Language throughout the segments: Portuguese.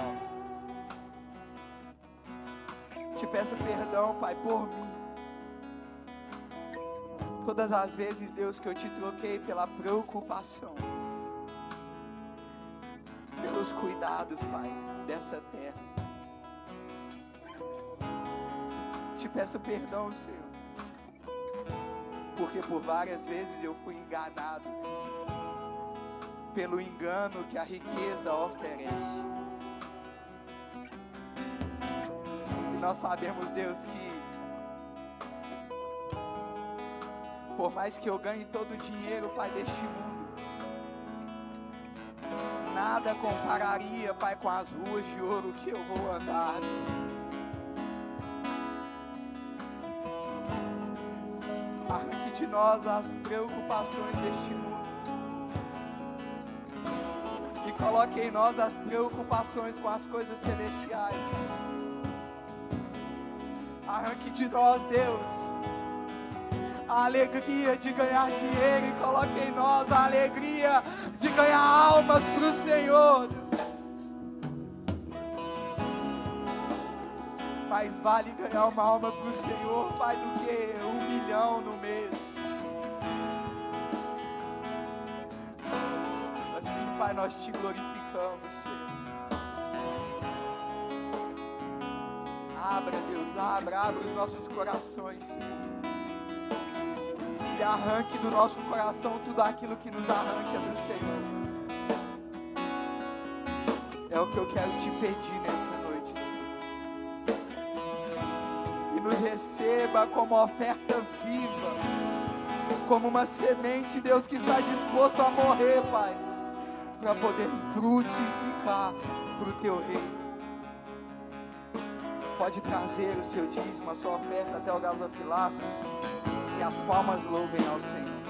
especial. Te peço perdão, Pai, por mim. Todas as vezes, Deus, que eu te troquei pela preocupação, pelos cuidados, Pai, dessa terra. Te peço perdão, Senhor, porque por várias vezes eu fui enganado pelo engano que a riqueza oferece. E nós sabemos, Deus, que por mais que eu ganhe todo o dinheiro, Pai, deste mundo, nada compararia, Pai, com as ruas de ouro que eu vou andar, Deus. Arranque de nós as preocupações deste mundo e coloque em nós as preocupações com as coisas celestiais. Arranque de nós, Deus, a alegria de ganhar dinheiro e coloque em nós a alegria de ganhar almas para o Senhor. Mais vale ganhar uma alma para o Senhor, Pai, do que 1 milhão no mês. Assim, Pai, nós te glorificamos, Senhor. Abra, Deus, abra os nossos corações, Senhor. E arranque do nosso coração tudo aquilo que nos arranca do Senhor. É o que eu quero te pedir nessa noite, Senhor. E nos receba como oferta viva, como uma semente, Deus, que está disposto a morrer, Pai, para poder frutificar para o teu reino. Pode trazer o seu dízimo, a sua oferta até o gasofilaço. E as palmas louvem ao Senhor.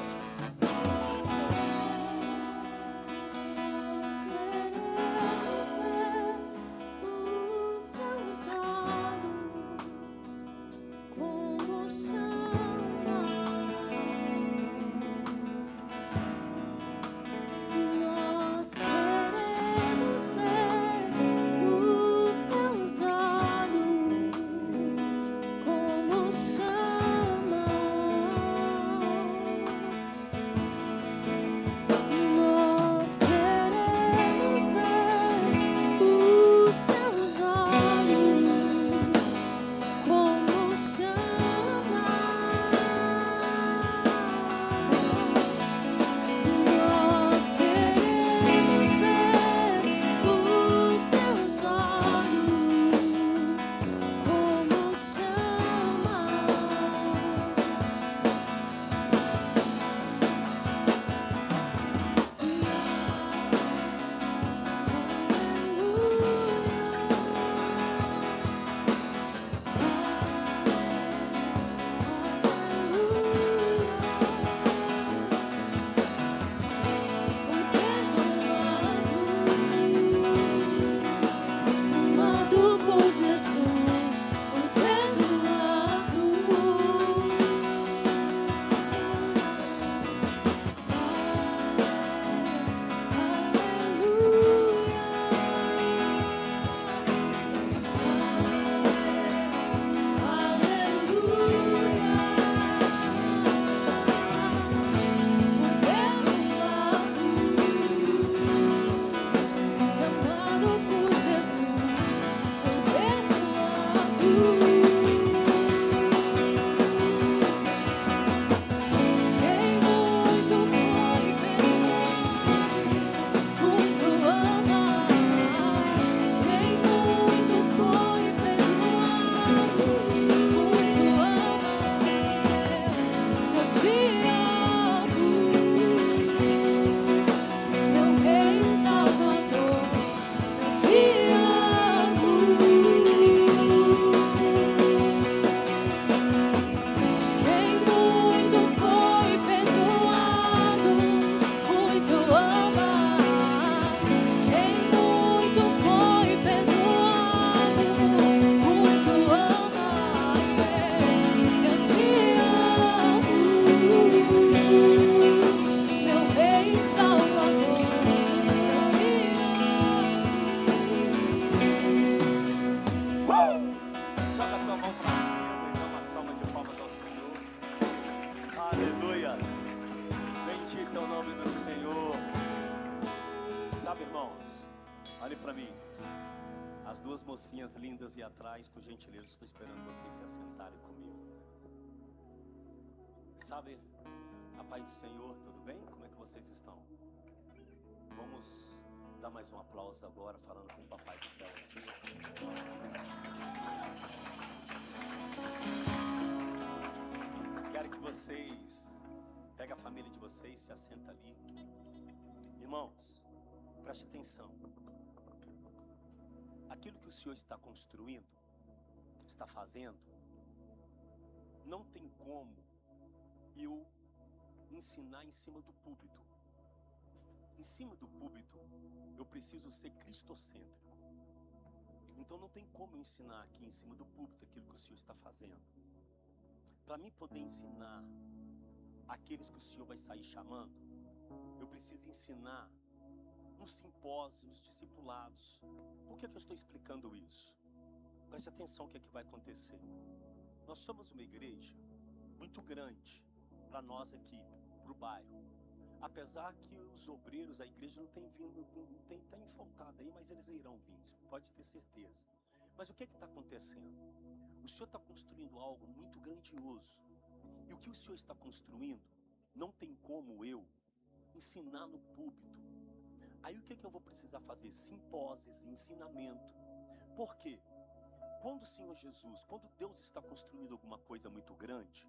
Olhe para mim. As duas mocinhas lindas e atrás, por gentileza, estou esperando vocês se assentarem comigo. Sabe, a paz do Senhor, tudo bem? Como é que vocês estão? Vamos dar mais um aplauso agora, falando com o Papai do Céu assim. Quero que vocês peguem a família de vocês, se assenta ali. Irmãos, preste atenção. Aquilo que o Senhor está construindo, está fazendo, não tem como eu ensinar em cima do púlpito. Em cima do púlpito, eu preciso ser cristocêntrico. Então não tem como eu ensinar aqui em cima do púlpito aquilo que o Senhor está fazendo. Para mim poder ensinar aqueles que o Senhor vai sair chamando, eu preciso ensinar nos simpósios, discipulados. Por que eu estou explicando isso? Preste atenção o que é que vai acontecer. Nós somos uma igreja muito grande para nós aqui, para o bairro. Apesar que os obreiros, a igreja não tem vindo, está enfaltada aí, mas eles irão vir, pode ter certeza. Mas o que está acontecendo? O Senhor está construindo algo muito grandioso. E o que o Senhor está construindo, não tem como eu ensinar no púlpito. Aí o que eu vou precisar fazer? Simpósios, ensinamento. Por quê? Quando o Senhor Jesus, quando Deus está construindo alguma coisa muito grande,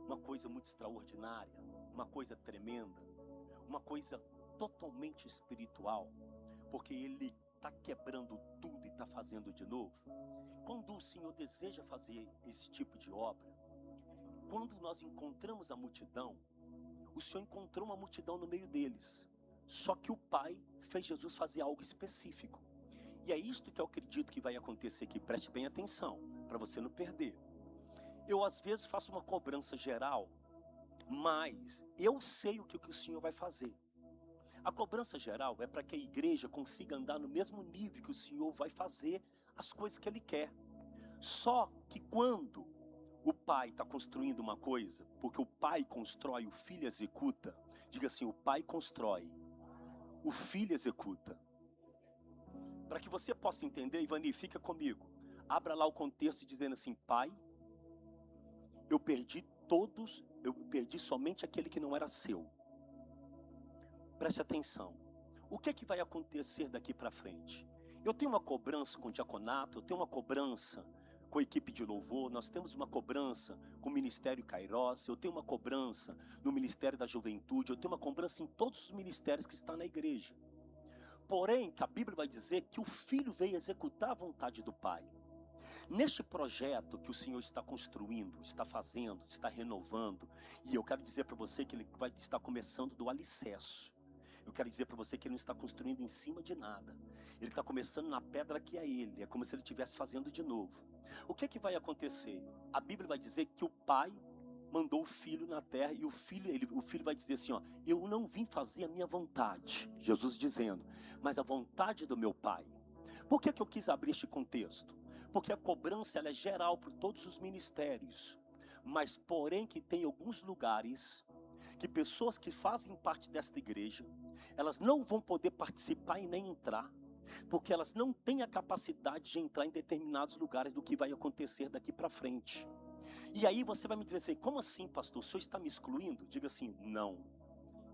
uma coisa muito extraordinária, uma coisa tremenda, uma coisa totalmente espiritual, porque Ele está quebrando tudo e está fazendo de novo. Quando o Senhor deseja fazer esse tipo de obra, quando nós encontramos a multidão, o Senhor encontrou uma multidão no meio deles. Só que o Pai fez Jesus fazer algo específico. E é isto que eu acredito que vai acontecer aqui. Preste bem atenção, para você não perder. Eu às vezes faço uma cobrança geral, mas eu sei o que o Senhor vai fazer. A cobrança geral é para que a igreja consiga andar no mesmo nível que o Senhor vai fazer as coisas que Ele quer. Só que quando o Pai está construindo uma coisa, porque o Pai constrói, o Filho executa. Diga assim, o Pai constrói, o Filho executa. Para que você possa entender, Ivani, fica comigo. Abra lá o contexto dizendo assim, Pai, eu perdi somente aquele que não era seu. Preste atenção. O que vai acontecer daqui para frente? Eu tenho uma cobrança com o diaconato, eu tenho uma cobrança com a equipe de louvor, nós temos uma cobrança com o Ministério Kairos, eu tenho uma cobrança no Ministério da Juventude, eu tenho uma cobrança em todos os ministérios que estão na igreja. Porém, que a Bíblia vai dizer que o Filho veio executar a vontade do Pai. Neste projeto que o Senhor está construindo, está fazendo, está renovando, e eu quero dizer para você que Ele vai estar começando do alicerce. Eu quero dizer para você que Ele não está construindo em cima de nada. Ele está começando na pedra que é Ele. É como se Ele estivesse fazendo de novo. O que vai acontecer? A Bíblia vai dizer que o Pai mandou o Filho na terra. E o Filho vai dizer assim, ó, eu não vim fazer a minha vontade. Jesus dizendo, mas a vontade do meu Pai. Por que eu quis abrir este contexto? Porque a cobrança ela é geral para todos os ministérios. Mas porém que tem alguns lugares que pessoas que fazem parte desta igreja, elas não vão poder participar e nem entrar, porque elas não têm a capacidade de entrar em determinados lugares do que vai acontecer daqui para frente. E aí você vai me dizer assim, como assim, pastor? O senhor está me excluindo? Diga assim, não.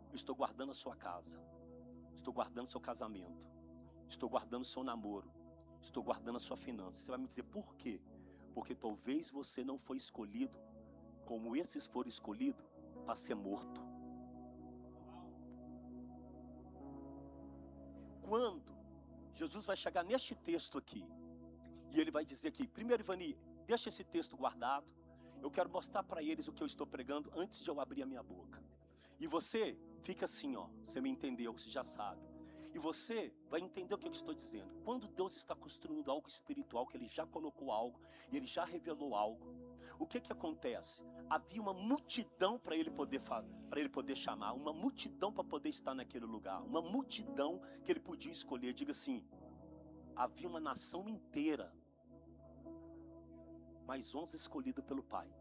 Eu estou guardando a sua casa, estou guardando seu casamento, estou guardando seu namoro, estou guardando a sua finança. Você vai me dizer, por quê? Porque talvez você não foi escolhido como esses foram escolhidos para ser morto. Quando Jesus vai chegar neste texto aqui, e Ele vai dizer aqui, primeiro, Ivani, deixa esse texto guardado, eu quero mostrar para eles o que eu estou pregando antes de eu abrir a minha boca. E você fica assim, ó, você me entendeu, você já sabe. E você vai entender o que eu estou dizendo. Quando Deus está construindo algo espiritual, que Ele já colocou algo, e Ele já revelou algo, o que acontece? Havia uma multidão para ele poder chamar, uma multidão para poder estar naquele lugar, uma multidão que ele podia escolher. Diga assim, havia uma nação inteira, mas 11 escolhidos pelo Pai.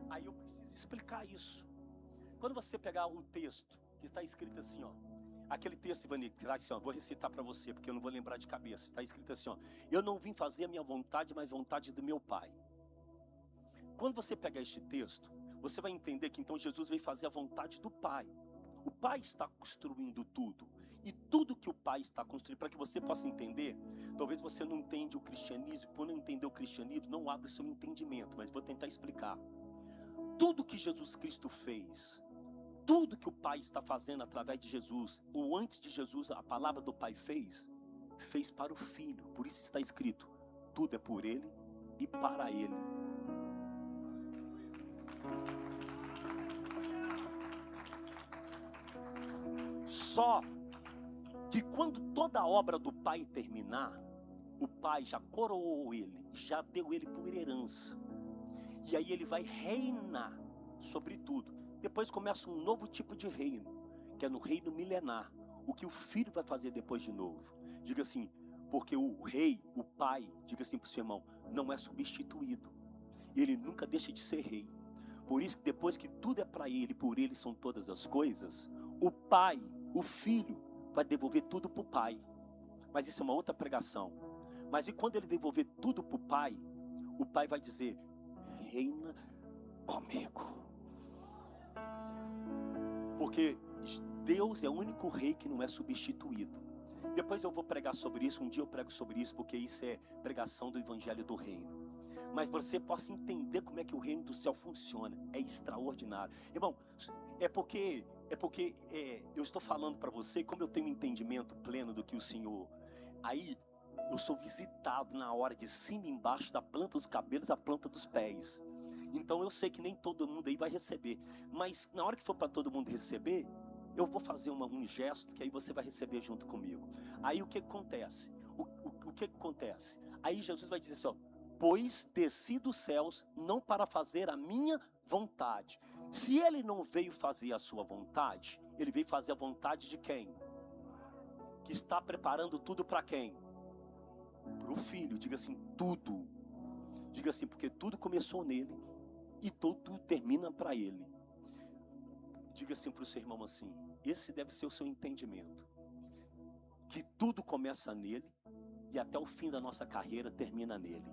Aí eu preciso explicar isso. Quando você pegar um texto que está escrito assim, ó, aquele texto, Ivani, que está assim, ó, vou recitar para você, porque eu não vou lembrar de cabeça. Está escrito assim, ó, eu não vim fazer a minha vontade, mas a vontade do meu Pai. Quando você pegar este texto, você vai entender que então Jesus veio fazer a vontade do Pai. O Pai está construindo tudo. E tudo que o Pai está construindo, para que você possa entender, talvez você não entenda o cristianismo, por não entender o cristianismo, não abre o seu entendimento, mas vou tentar explicar. Tudo que Jesus Cristo fez, tudo que o Pai está fazendo através de Jesus, ou antes de Jesus, a palavra do Pai fez para o Filho. Por isso está escrito, tudo é por Ele e para Ele. Só que quando toda a obra do Pai terminar, o Pai já coroou Ele, já deu Ele por herança. E aí Ele vai reinar sobre tudo. Depois começa um novo tipo de reino, que é no reino milenar. O que o Filho vai fazer depois de novo? Diga assim, porque o Rei, o Pai, diga assim para o seu irmão, não é substituído. Ele nunca deixa de ser Rei. Por isso que depois que tudo é para Ele, por Ele são todas as coisas, o Pai, o Filho, vai devolver tudo para o Pai. Mas isso é uma outra pregação. Mas e quando Ele devolver tudo para o Pai vai dizer, reina comigo. Porque Deus é o único Rei que não é substituído. Depois eu vou pregar sobre isso, um dia eu prego sobre isso, porque isso é pregação do Evangelho do Reino. Mas você possa entender como é que o reino do céu funciona. É extraordinário. Irmão, é porque eu estou falando para você, como eu tenho entendimento pleno do que o Senhor... Aí, eu sou visitado na hora de cima e embaixo, da planta dos cabelos à planta dos pés. Então eu sei que nem todo mundo aí vai receber. Mas na hora que for para todo mundo receber, eu vou fazer um gesto que aí você vai receber junto comigo. Aí o que acontece? O que acontece? Aí Jesus vai dizer assim, ó, pois desci dos céus não para fazer a minha vontade. Se Ele não veio fazer a sua vontade, Ele veio fazer a vontade de quem? Que está preparando tudo para quem? Para o Filho. Diga assim, tudo. Diga assim, porque tudo começou nele e tudo termina para Ele. Diga assim para o seu irmão assim, esse deve ser o seu entendimento. Que tudo começa nele e até o fim da nossa carreira termina nele.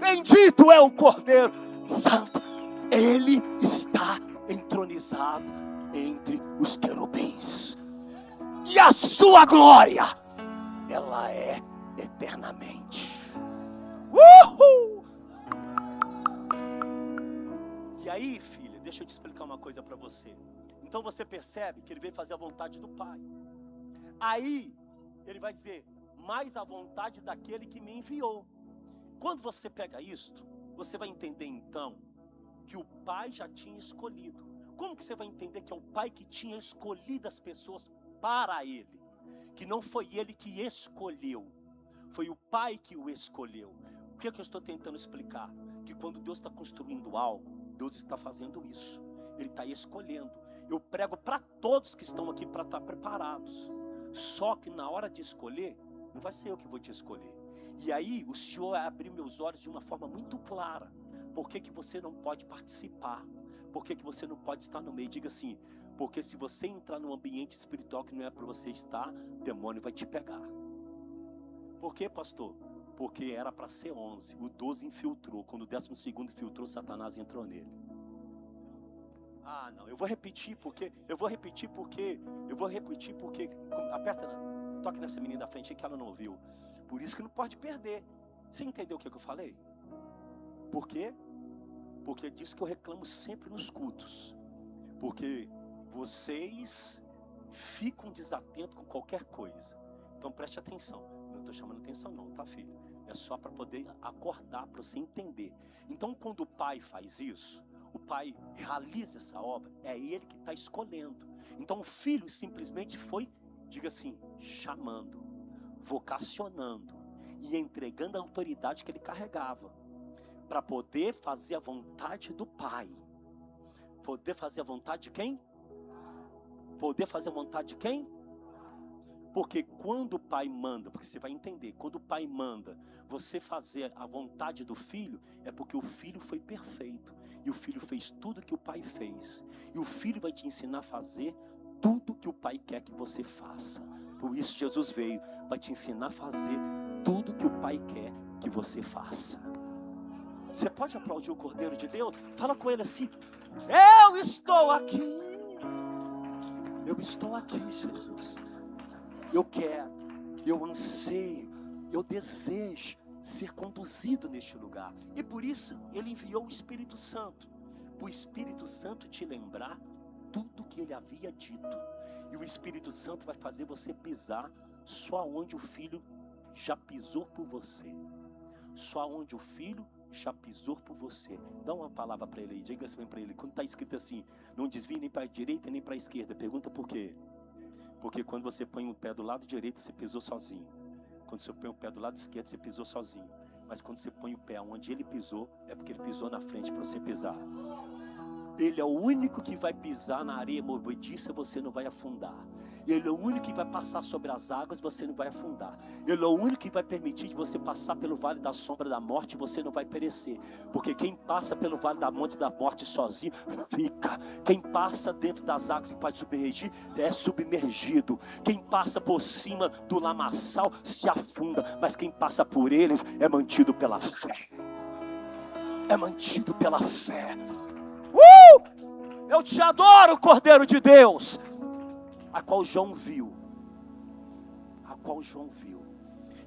Bendito é o Cordeiro Santo. Ele está entronizado entre os querubins. E a sua glória, ela é eternamente. E aí, filha, deixa eu te explicar uma coisa para você. Então você percebe que Ele veio fazer a vontade do Pai. Aí, Ele vai dizer, mais a vontade daquele que me enviou. Quando você pega isto, você vai entender então que o Pai já tinha escolhido. Como que você vai entender que é o Pai que tinha escolhido as pessoas para Ele? Que não foi Ele que escolheu, foi o Pai que o escolheu. O que é que eu estou tentando explicar? Que quando Deus está construindo algo, Deus está fazendo isso. Ele está escolhendo. Eu prego para todos que estão aqui para estar preparados. Só que na hora de escolher, não vai ser eu que vou te escolher. E aí o Senhor abriu meus olhos de uma forma muito clara. Por que você não pode participar? Por que você não pode estar no meio? Diga assim, porque se você entrar num ambiente espiritual que não é para você estar, o demônio vai te pegar. Por quê, pastor? Porque era para ser 11, o 12 infiltrou. Quando o 12º infiltrou, Satanás entrou nele. Ah, não, eu vou repetir porque, aperta, toque nessa menina da frente que ela não ouviu. Por isso que não pode perder. Você entendeu o que eu falei? Por quê? Porque é disso que eu reclamo sempre nos cultos. Porque vocês ficam desatentos com qualquer coisa. Então preste atenção. Não estou chamando atenção não, tá, filho? É só para poder acordar, para você entender. Então quando o Pai faz isso, o Pai realiza essa obra, é Ele que está escolhendo. Então o Filho simplesmente foi, diga assim, chamando, vocacionando e entregando a autoridade que Ele carregava para poder fazer a vontade do Pai. Poder fazer a vontade de quem? Poder fazer a vontade de quem? Porque quando o pai manda, porque você vai entender, quando o pai manda você fazer a vontade do filho, é porque o filho foi perfeito. E o filho fez tudo que o pai fez. E o filho vai te ensinar a fazer tudo que o pai quer que você faça. Por isso Jesus veio, para te ensinar a fazer tudo que o pai quer que você faça. Você pode aplaudir o Cordeiro de Deus? Fala com ele assim: eu estou aqui. Eu estou aqui, Jesus. Eu quero, eu anseio, eu desejo ser conduzido neste lugar. E por isso ele enviou o Espírito Santo. Para o Espírito Santo te lembrar tudo que ele havia dito. E o Espírito Santo vai fazer você pisar só onde o Filho já pisou por você. Só onde o Filho já pisou por você. Dá uma palavra para ele aí, diga assim para ele. Quando está escrito assim, não desvie nem para a direita nem para a esquerda, pergunta por quê? Porque quando você põe o pé do lado direito, você pisou sozinho. Quando você põe o pé do lado esquerdo, você pisou sozinho. Mas quando você põe o pé onde ele pisou, é porque ele pisou na frente para você pisar. Ele é o único que vai pisar na areia movediça, você não vai afundar. Ele é o único que vai passar sobre as águas, você não vai afundar. Ele é o único que vai permitir você passar pelo vale da sombra da morte, você não vai perecer. Porque quem passa pelo vale da morte sozinho, fica. Quem passa dentro das águas e pode submergir, é submergido. Quem passa por cima do lamaçal, se afunda. Mas quem passa por eles, é mantido pela fé. É mantido pela fé. Eu te adoro, Cordeiro de Deus, a qual João viu. A qual João viu.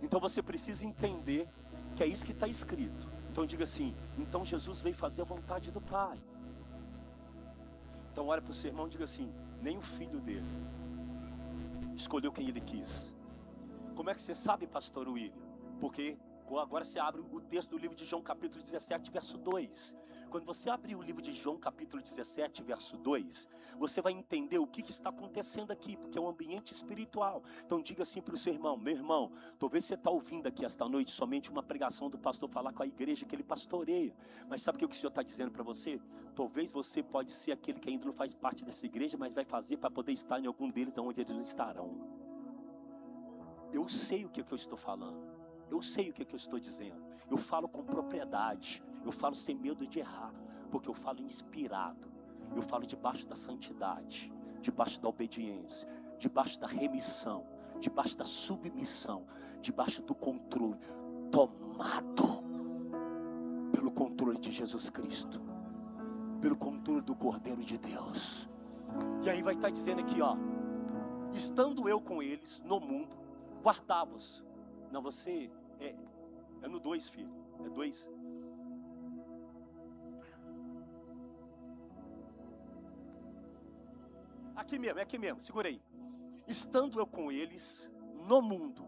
Então você precisa entender que é isso que está escrito. Então diga assim: então Jesus veio fazer a vontade do Pai. Então olha para o seu irmão e diga assim: nem o filho dele escolheu quem ele quis. Como é que você sabe, pastor William? Porque agora você abre o texto do livro de João capítulo 17, verso 2. Quando você abrir o livro de João capítulo 17, verso 2, você vai entender o que está acontecendo aqui, porque é um ambiente espiritual. Então diga assim para o seu irmão: meu irmão, talvez você está ouvindo aqui esta noite somente uma pregação do pastor falar com a igreja que ele pastoreia. Mas sabe o que o Senhor está dizendo para você? Talvez você pode ser aquele que ainda não faz parte dessa igreja, mas vai fazer para poder estar em algum deles onde eles não estarão. Eu sei o que eu estou falando. Eu sei o que eu estou dizendo. Eu falo com propriedade. Eu falo sem medo de errar. Porque eu falo inspirado. Eu falo debaixo da santidade, debaixo da obediência, debaixo da remissão, debaixo da submissão, debaixo do controle, tomado pelo controle de Jesus Cristo, pelo controle do Cordeiro de Deus. E aí vai estar dizendo aqui, ó: estando eu com eles no mundo, guardava-os. Não, você é no 2, filho. É 2. Aqui mesmo, segura aí. Estando eu com eles no mundo,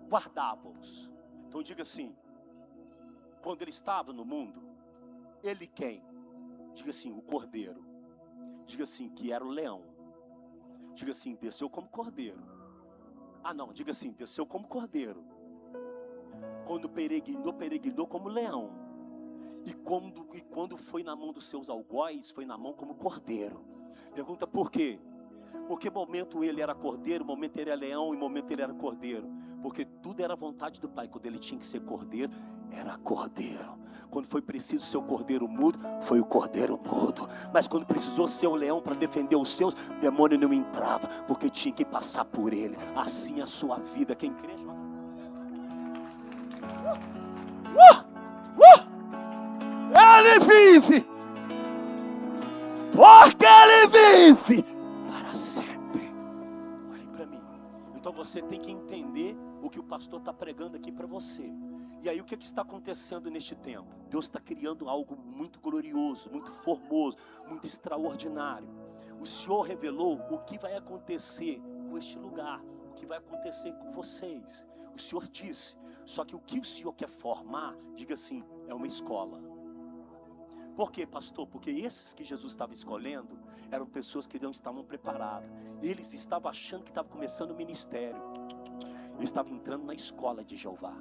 guardava-os. Então diga assim: quando ele estava no mundo, ele quem? Diga assim: o Cordeiro. Diga assim: que era o leão. Diga assim: desceu como cordeiro. Ah não, diga assim: desceu como cordeiro. Quando peregrinou como leão. E quando foi na mão dos seus algozes, foi na mão como cordeiro. Pergunta por quê? Porque momento ele era cordeiro, momento ele era leão e momento ele era cordeiro. Porque tudo era vontade do Pai. Quando ele tinha que ser cordeiro, era cordeiro. Quando foi preciso ser o cordeiro mudo, foi o cordeiro mudo. Mas quando precisou ser o leão para defender os seus, o demônio não entrava, porque tinha que passar por ele. Assim a sua vida. Quem crê, joga. Ele vive, porque ele vive para sempre. Olhe para mim. Então você tem que entender o que o pastor está pregando aqui para você. E aí o que está acontecendo neste tempo? Deus está criando algo muito glorioso, muito formoso, muito extraordinário. O Senhor revelou o que vai acontecer com este lugar, o que vai acontecer com vocês. O Senhor disse. Só que o que o Senhor quer formar, diga assim, é uma escola. Por quê, pastor? Porque esses que Jesus estava escolhendo eram pessoas que não estavam preparadas. Eles estavam achando que estavam começando o ministério. Eles estavam entrando na escola de Jeová.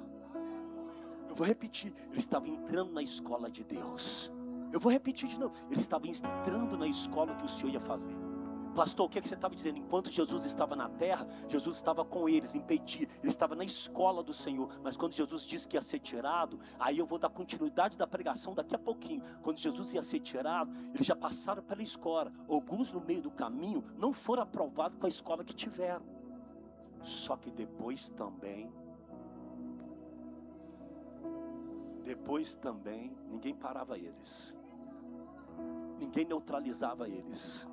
Eu vou repetir. Eles estavam entrando na escola de Deus. Eu vou repetir de novo. Eles estavam entrando na escola que o Senhor ia fazer. Pastor, o que você estava dizendo? Enquanto Jesus estava na terra, Jesus estava com eles, impedia, ele estava na escola do Senhor. Mas quando Jesus disse que ia ser tirado, aí eu vou dar continuidade da pregação daqui a pouquinho. Quando Jesus ia ser tirado, eles já passaram pela escola. Alguns no meio do caminho não foram aprovados com a escola que tiveram. Só que depois também, ninguém parava eles. Ninguém neutralizava eles.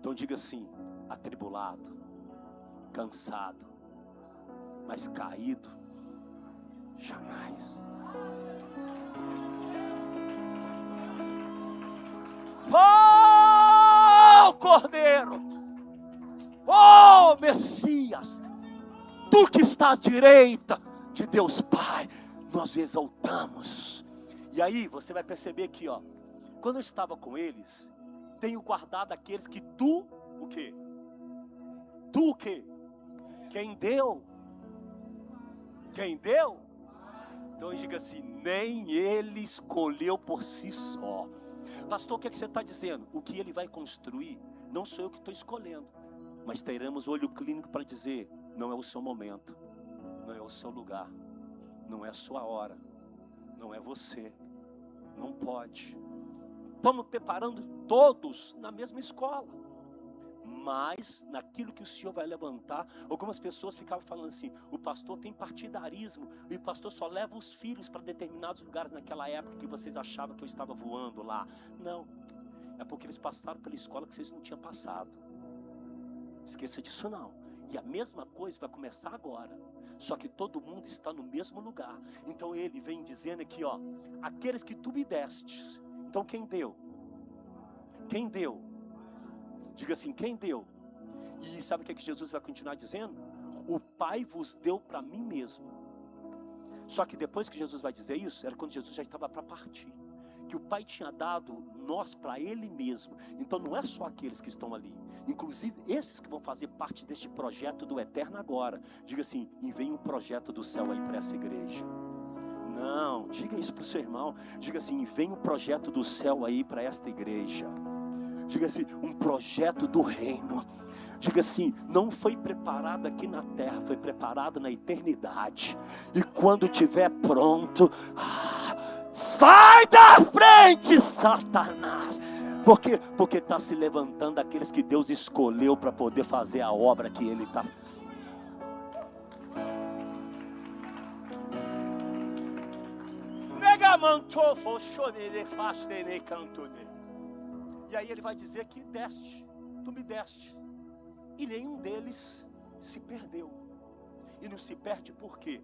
Então diga assim: atribulado, cansado, mas caído, jamais. Oh Cordeiro, oh Messias, tu que estás à direita de Deus Pai, nós o exaltamos. E aí você vai perceber aqui, ó, quando eu estava com eles, tenho guardado aqueles que tu, o quê? Tu o quê? Quem deu? Quem deu? Então diga assim: nem ele escolheu por si só. Pastor, o que você está dizendo? O que ele vai construir, não sou eu que estou escolhendo. Mas teremos olho clínico para dizer: não é o seu momento, não é o seu lugar, não é a sua hora, não é você, não pode. Estamos preparando todos na mesma escola, mas naquilo que o Senhor vai levantar. Algumas pessoas ficavam falando assim: o pastor tem partidarismo, e o pastor só leva os filhos para determinados lugares naquela época que vocês achavam que eu estava voando lá. Não, é porque eles passaram pela escola que vocês não tinham passado. Esqueça disso não. E a mesma coisa vai começar agora, só que todo mundo está no mesmo lugar. Então ele vem dizendo aqui, ó: aqueles que tu me destes. Então quem deu? Quem deu? Diga assim: quem deu? E sabe o que Jesus vai continuar dizendo? O Pai vos deu para mim mesmo. Só que depois que Jesus vai dizer isso, era quando Jesus já estava para partir, que o Pai tinha dado nós para Ele mesmo. Então não é só aqueles que estão ali, inclusive esses que vão fazer parte deste projeto do eterno agora. Diga assim: e vem um projeto do céu aí para essa igreja. Não, diga isso para o seu irmão. Diga assim: vem um projeto do céu aí para esta igreja. Diga assim: um projeto do reino. Diga assim: não foi preparado aqui na terra, foi preparado na eternidade. E quando estiver pronto, sai da frente, Satanás. Porque está se levantando aqueles que Deus escolheu para poder fazer a obra que Ele está. E aí ele vai dizer que deste, tu me deste, e nenhum deles se perdeu. E não se perde por quê?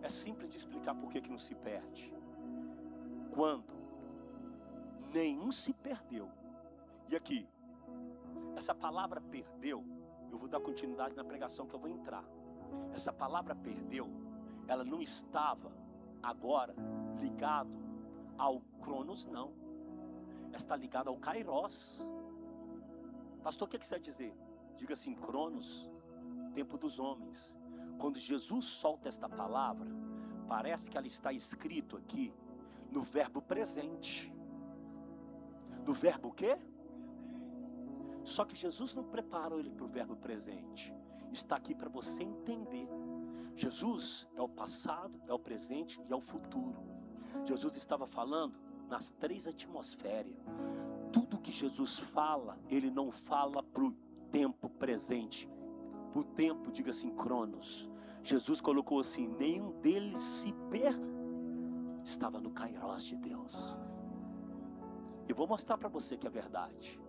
É simples de explicar por que não se perde. Quando nenhum se perdeu. E aqui, essa palavra perdeu, eu vou dar continuidade na pregação que eu vou entrar. Essa palavra perdeu, ela não estava agora ligado ao Cronos, não. Está ligado ao Kairos. Pastor, o que você quer dizer? Diga assim: Cronos, tempo dos homens. Quando Jesus solta esta palavra, parece que ela está escrito aqui no verbo presente. No verbo o quê? Só que Jesus não preparou ele para o verbo presente. Está aqui para você entender. Jesus é o passado, é o presente e é o futuro. Jesus estava falando nas três atmosferas. Tudo que Jesus fala, Ele não fala para o tempo presente. O tempo, diga assim, Cronos. Jesus colocou assim: nenhum deles se estava no Kairos de Deus. Eu vou mostrar para você que é verdade.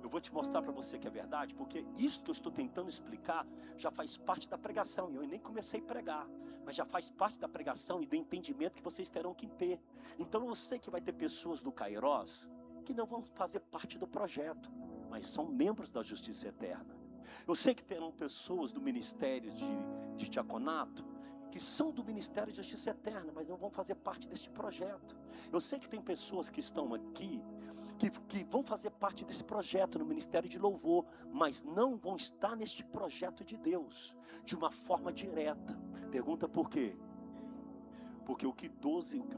Eu vou te mostrar para você que é verdade, porque isso que eu estou tentando explicar já faz parte da pregação. Eu nem comecei a pregar, mas já faz parte da pregação e do entendimento que vocês terão que ter. Então eu sei que vai ter pessoas do Kairos que não vão fazer parte do projeto, mas são membros da justiça eterna. Eu sei que terão pessoas do ministério de diaconato que são do ministério de justiça eterna, mas não vão fazer parte deste projeto. Eu sei que tem pessoas que estão aqui que vão fazer parte desse projeto no ministério de louvor, mas não vão estar neste projeto de Deus de uma forma direta. Pergunta por quê? Porque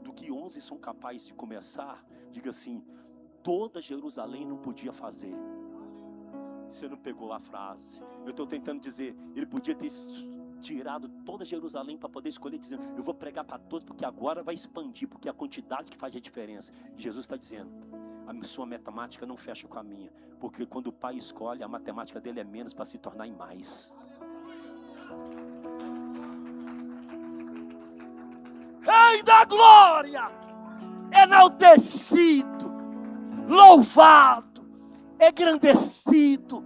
do que 11 são capazes de começar, diga assim, toda Jerusalém não podia fazer. Você não pegou a frase. Eu estou tentando dizer, ele podia ter tirado toda Jerusalém para poder escolher, dizendo, eu vou pregar para todos, porque agora vai expandir, porque é a quantidade que faz a diferença. Jesus está dizendo, a sua matemática não fecha com a minha, porque quando o Pai escolhe, a matemática dele é menos para se tornar em mais. Rei da glória, enaltecido, louvado, engrandecido,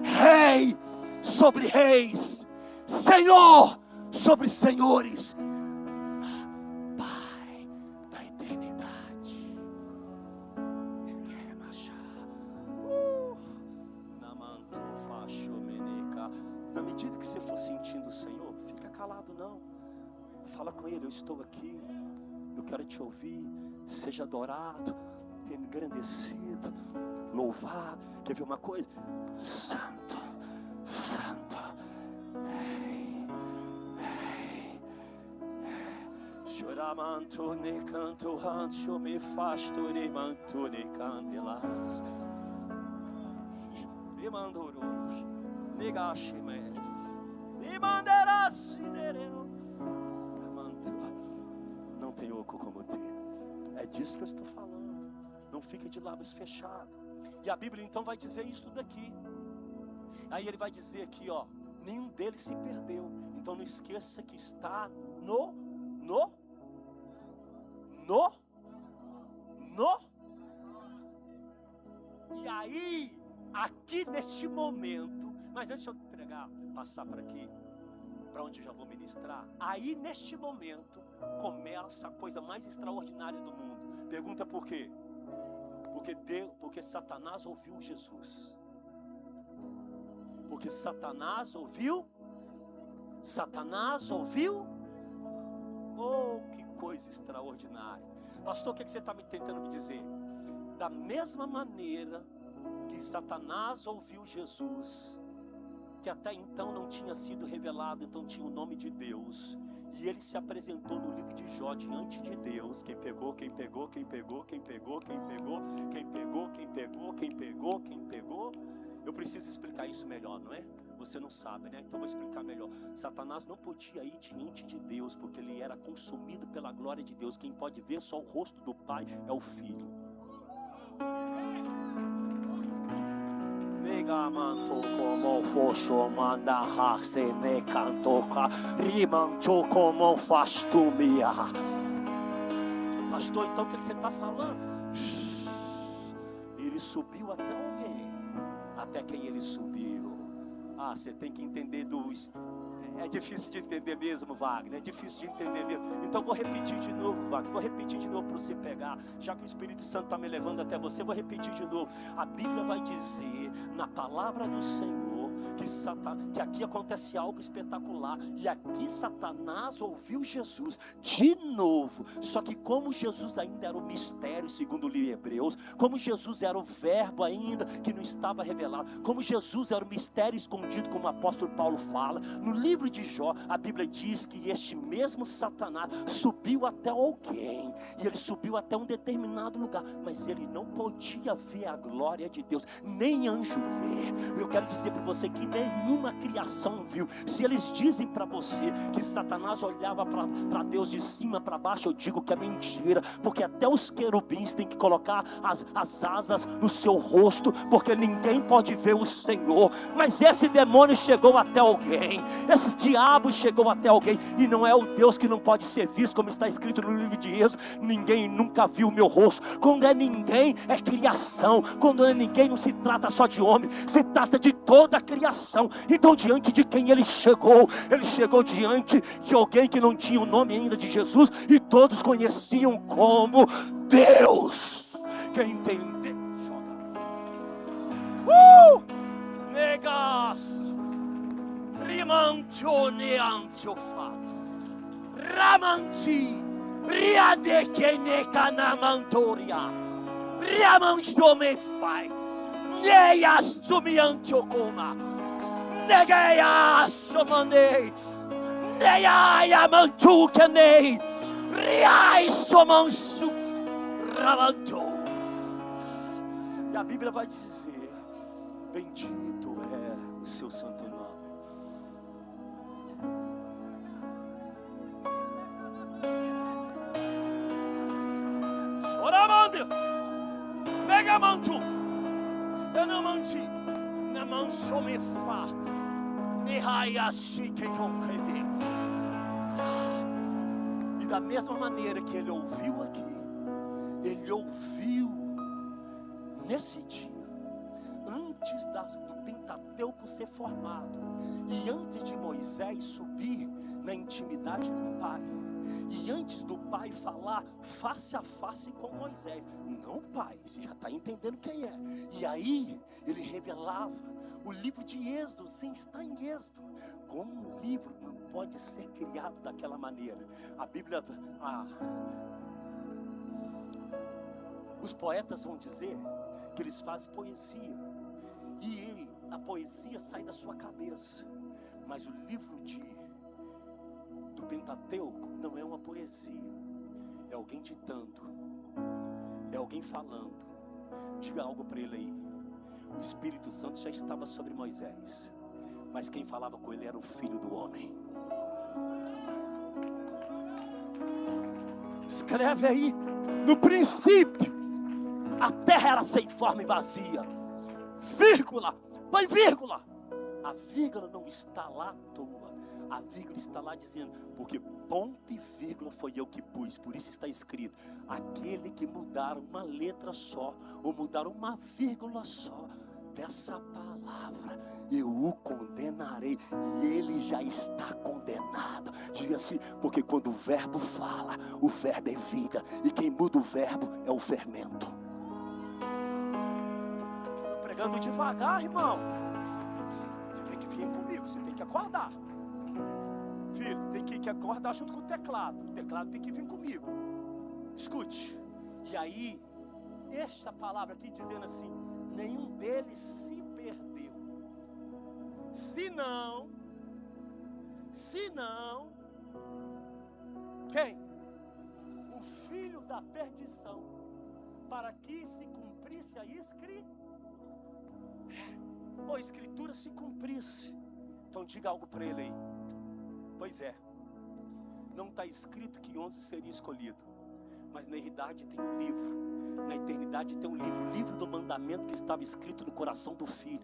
Rei sobre reis, Senhor sobre senhores, Pai da eternidade. Na medida que você for sentindo o Senhor, fica calado não. Fala com Ele, eu estou aqui, eu quero te ouvir. Seja adorado, engrandecido, louvado. Quer ver uma coisa? Santo, Santo. Choramanto ne canto rancho me fasto ne manto ne candelas. Rimandoros, negashime, rimanderassi nereu. Não tem oco como ter. É disso que eu estou falando. Não fique de lábios fechados. E a Bíblia então vai dizer isso daqui. Aí ele vai dizer aqui, ó, nenhum deles se perdeu. Então não esqueça que está no. E aí, aqui neste momento, mas deixa eu pregar, passar para aqui, para onde eu já vou ministrar. Aí neste momento começa a coisa mais extraordinária do mundo. Pergunta por quê? Porque Satanás ouviu Jesus. Porque Satanás ouviu. Oh, que coisa extraordinária. Pastor, o que você está tentando me dizer? Da mesma maneira que Satanás ouviu Jesus, que até então não tinha sido revelado, então tinha o nome de Deus, e ele se apresentou no livro de Jó diante de Deus. Quem pegou, eu preciso explicar isso melhor, não é? Você não sabe, né? Então vou explicar melhor. Satanás não podia ir diante de Deus, porque ele era consumido pela glória de Deus. Quem pode ver só o rosto do Pai é o Filho. Megamanto como focho manda race me cantoca rimancho como fastumia. Pastor, então o que você está falando? Ele subiu até alguém. Até quem ele subiu? Ah, você tem que entender dos... É difícil de entender mesmo, Wagner. É difícil de entender mesmo. Então vou repetir de novo, Wagner. Vou repetir de novo para você pegar. Já que o Espírito Santo está me levando até você, vou repetir de novo. A Bíblia vai dizer, na palavra do Senhor, que aqui acontece algo espetacular. E aqui Satanás ouviu Jesus de novo. Só que como Jesus ainda era um mistério, segundo o livro de Hebreus, como Jesus era o verbo ainda que não estava revelado, como Jesus era o mistério escondido, como o apóstolo Paulo fala, no livro de Jó, a Bíblia diz que este mesmo Satanás subiu até alguém, e ele subiu até um determinado lugar, mas ele não podia ver a glória de Deus, nem anjo vê. Eu quero dizer para você que nenhuma criação viu. Se eles dizem para você que Satanás olhava para Deus de cima para baixo, eu digo que é mentira, porque até os querubins têm que colocar as asas no seu rosto, porque ninguém pode ver o Senhor. Mas esse demônio chegou até alguém, esse diabo chegou até alguém, e não é o Deus que não pode ser visto, como está escrito no livro de Êxodo: ninguém nunca viu o meu rosto. Quando é ninguém, é criação. Quando é ninguém, não se trata só de homem, se trata de toda a criação. Então diante de quem ele chegou diante de alguém que não tinha o nome ainda de Jesus, e todos conheciam como Deus. Quem entendeu, joga. Negas Rimantione Antiofa Ramanti Riadekene Canamantoria Riamanjome Fai Neia Sumiantiocoma Negeia Somanei Neia Mantucanei Riai Somansu Ramantou. E a Bíblia vai dizer Bendito é o seu santo nome. Choramande, megamantu, senamante, namansomefa, nihayashi que compreender. E da mesma maneira que ele ouviu aqui, ele ouviu nesse dia, antes do Pentateuco ser formado, e antes de Moisés subir na intimidade com o Pai, e antes do Pai falar face a face com Moisés. Não, Pai, você já está entendendo quem é. E aí ele revelava o livro de Êxodo. Sim, está em Êxodo. Como um livro não pode ser criado daquela maneira? A Bíblia, os poetas vão dizer que eles fazem poesia, e a poesia sai da sua cabeça. Mas o livro do Pentateuco não é uma poesia, é alguém ditando, é alguém falando. Diga algo para ele aí. O Espírito Santo já estava sobre Moisés, mas quem falava com ele era o Filho do Homem. Escreve aí: no princípio a terra era sem forma e vazia, vírgula, põe vírgula. A vírgula não está lá à toa, a vírgula está lá dizendo, porque ponto e vírgula foi eu que pus. Por isso está escrito: aquele que mudar uma letra só, ou mudar uma vírgula só dessa palavra, eu o condenarei. E ele já está condenado. Diga assim: porque quando o verbo fala, o verbo é vida, e quem muda o verbo é o fermento. Estou pregando devagar, irmão. Você tem que vir comigo, você tem que acordar. Filho, tem que acordar junto com o teclado. O teclado tem que vir comigo. Escute. E aí, esta palavra aqui dizendo assim: nenhum deles se perdeu. Senão, quem? O filho da perdição, para que se cumprisse a escritura se cumprisse. Então diga algo para ele aí. Pois é, não está escrito que 11 seria escolhido, mas na eternidade tem um livro. Na eternidade tem um livro, o livro do mandamento que estava escrito no coração do filho.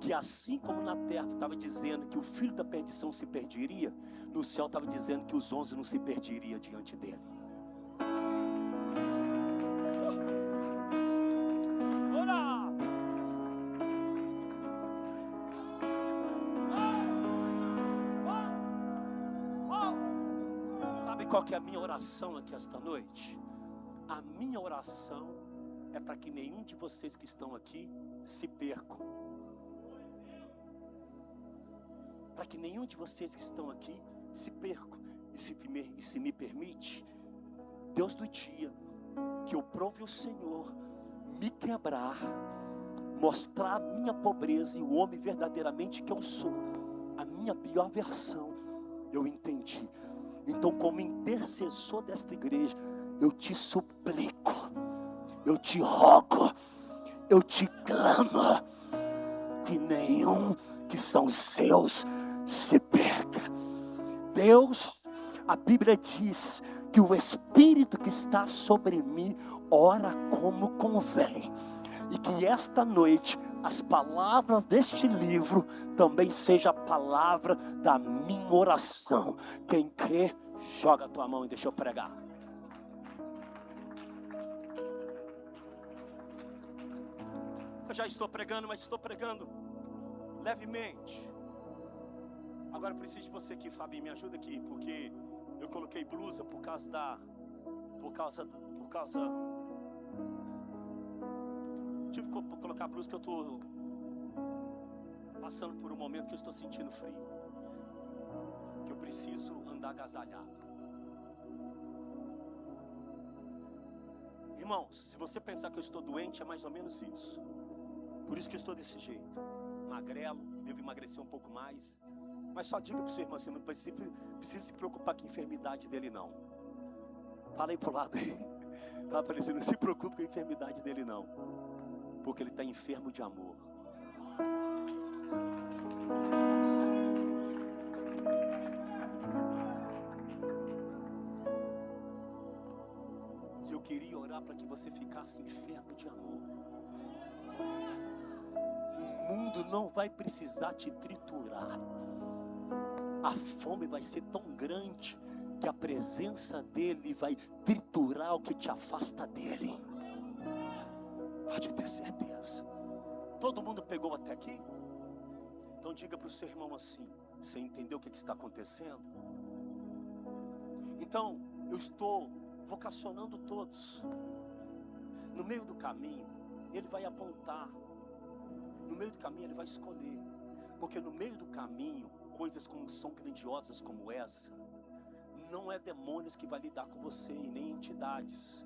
Que assim como na terra estava dizendo que o filho da perdição se perderia, no céu estava dizendo que os 11 não se perderiam diante dele. Qual que é a minha oração aqui esta noite? A minha oração é para que nenhum de vocês que estão aqui se percam. Para que nenhum de vocês que estão aqui se percam. E se me permite, Deus do dia, que eu prove o Senhor me quebrar, mostrar a minha pobreza e o homem verdadeiramente que eu sou, a minha pior versão, eu entendi. Então, como intercessor desta igreja, eu te suplico, eu te rogo, eu te clamo, que nenhum que são seus se perca. Deus, a Bíblia diz que o Espírito que está sobre mim ora como convém, e que esta noite as palavras deste livro também seja a palavra da minha oração. Quem crê, joga a tua mão e deixa eu pregar. Eu já estou pregando, mas estou pregando levemente. Agora eu preciso de você aqui, Fabinho, me ajuda aqui, porque eu coloquei blusa por causa tive que colocar a blusa que eu estou passando por um momento que eu estou sentindo frio, que eu preciso andar agasalhado. Irmãos, se você pensar que eu estou doente, é mais ou menos isso. Por isso que eu estou desse jeito, magrelo, devo emagrecer um pouco mais. Mas só diga para o seu irmão, você não precisa se preocupar com a enfermidade dele não. Fala aí pro lado aí. Fala para ele, não se preocupe com a enfermidade dele não, porque ele está enfermo de amor. E eu queria orar para que você ficasse enfermo de amor. O mundo não vai precisar te triturar. A fome vai ser tão grande que a presença dele vai triturar o que te afasta dele. Pode ter certeza. Todo mundo pegou até aqui? Então diga para o seu irmão assim: você entendeu o que está acontecendo? Então eu estou vocacionando todos. No meio do caminho ele vai apontar. No meio do caminho ele vai escolher. Porque no meio do caminho, coisas como são grandiosas como essa, não é demônios que vai lidar com você e nem entidades.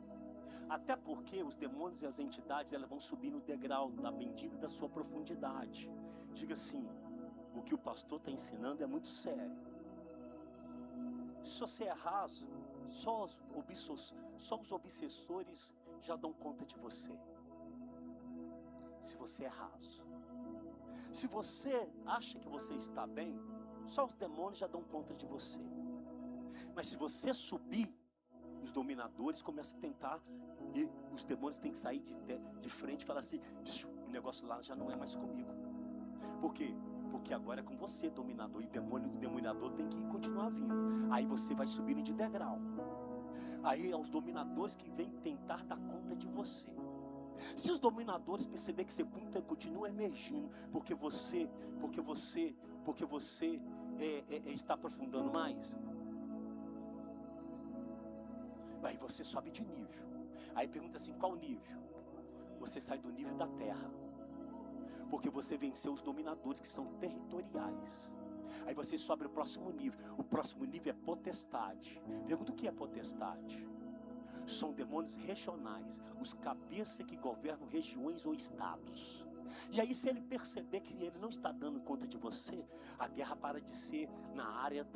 Até porque os demônios e as entidades, elas vão subir no degrau da medida da sua profundidade. Diga assim: o que o pastor está ensinando é muito sério. Se você é raso, só os obsessores já dão conta de você. Se você é raso. Se você acha que você está bem, só os demônios já dão conta de você. Mas se você subir, os dominadores começam a tentar, e os demônios têm que sair de frente e falar assim: o negócio lá já não é mais comigo. Por quê? Porque agora é com você, dominador, e o dominador tem que continuar vindo. Aí você vai subindo de degrau. Aí é os dominadores que vêm tentar dar conta de você. Se os dominadores perceber que você continua emergindo, porque você está aprofundando mais, aí você sobe de nível. Aí pergunta assim: qual nível? Você sai do nível da terra, porque você venceu os dominadores que são territoriais. Aí você sobe o próximo nível. O próximo nível é potestade. Pergunta: o que é potestade? São demônios regionais, os cabeças que governam regiões ou estados. E aí, se ele perceber que ele não está dando conta de você, a guerra para de ser na área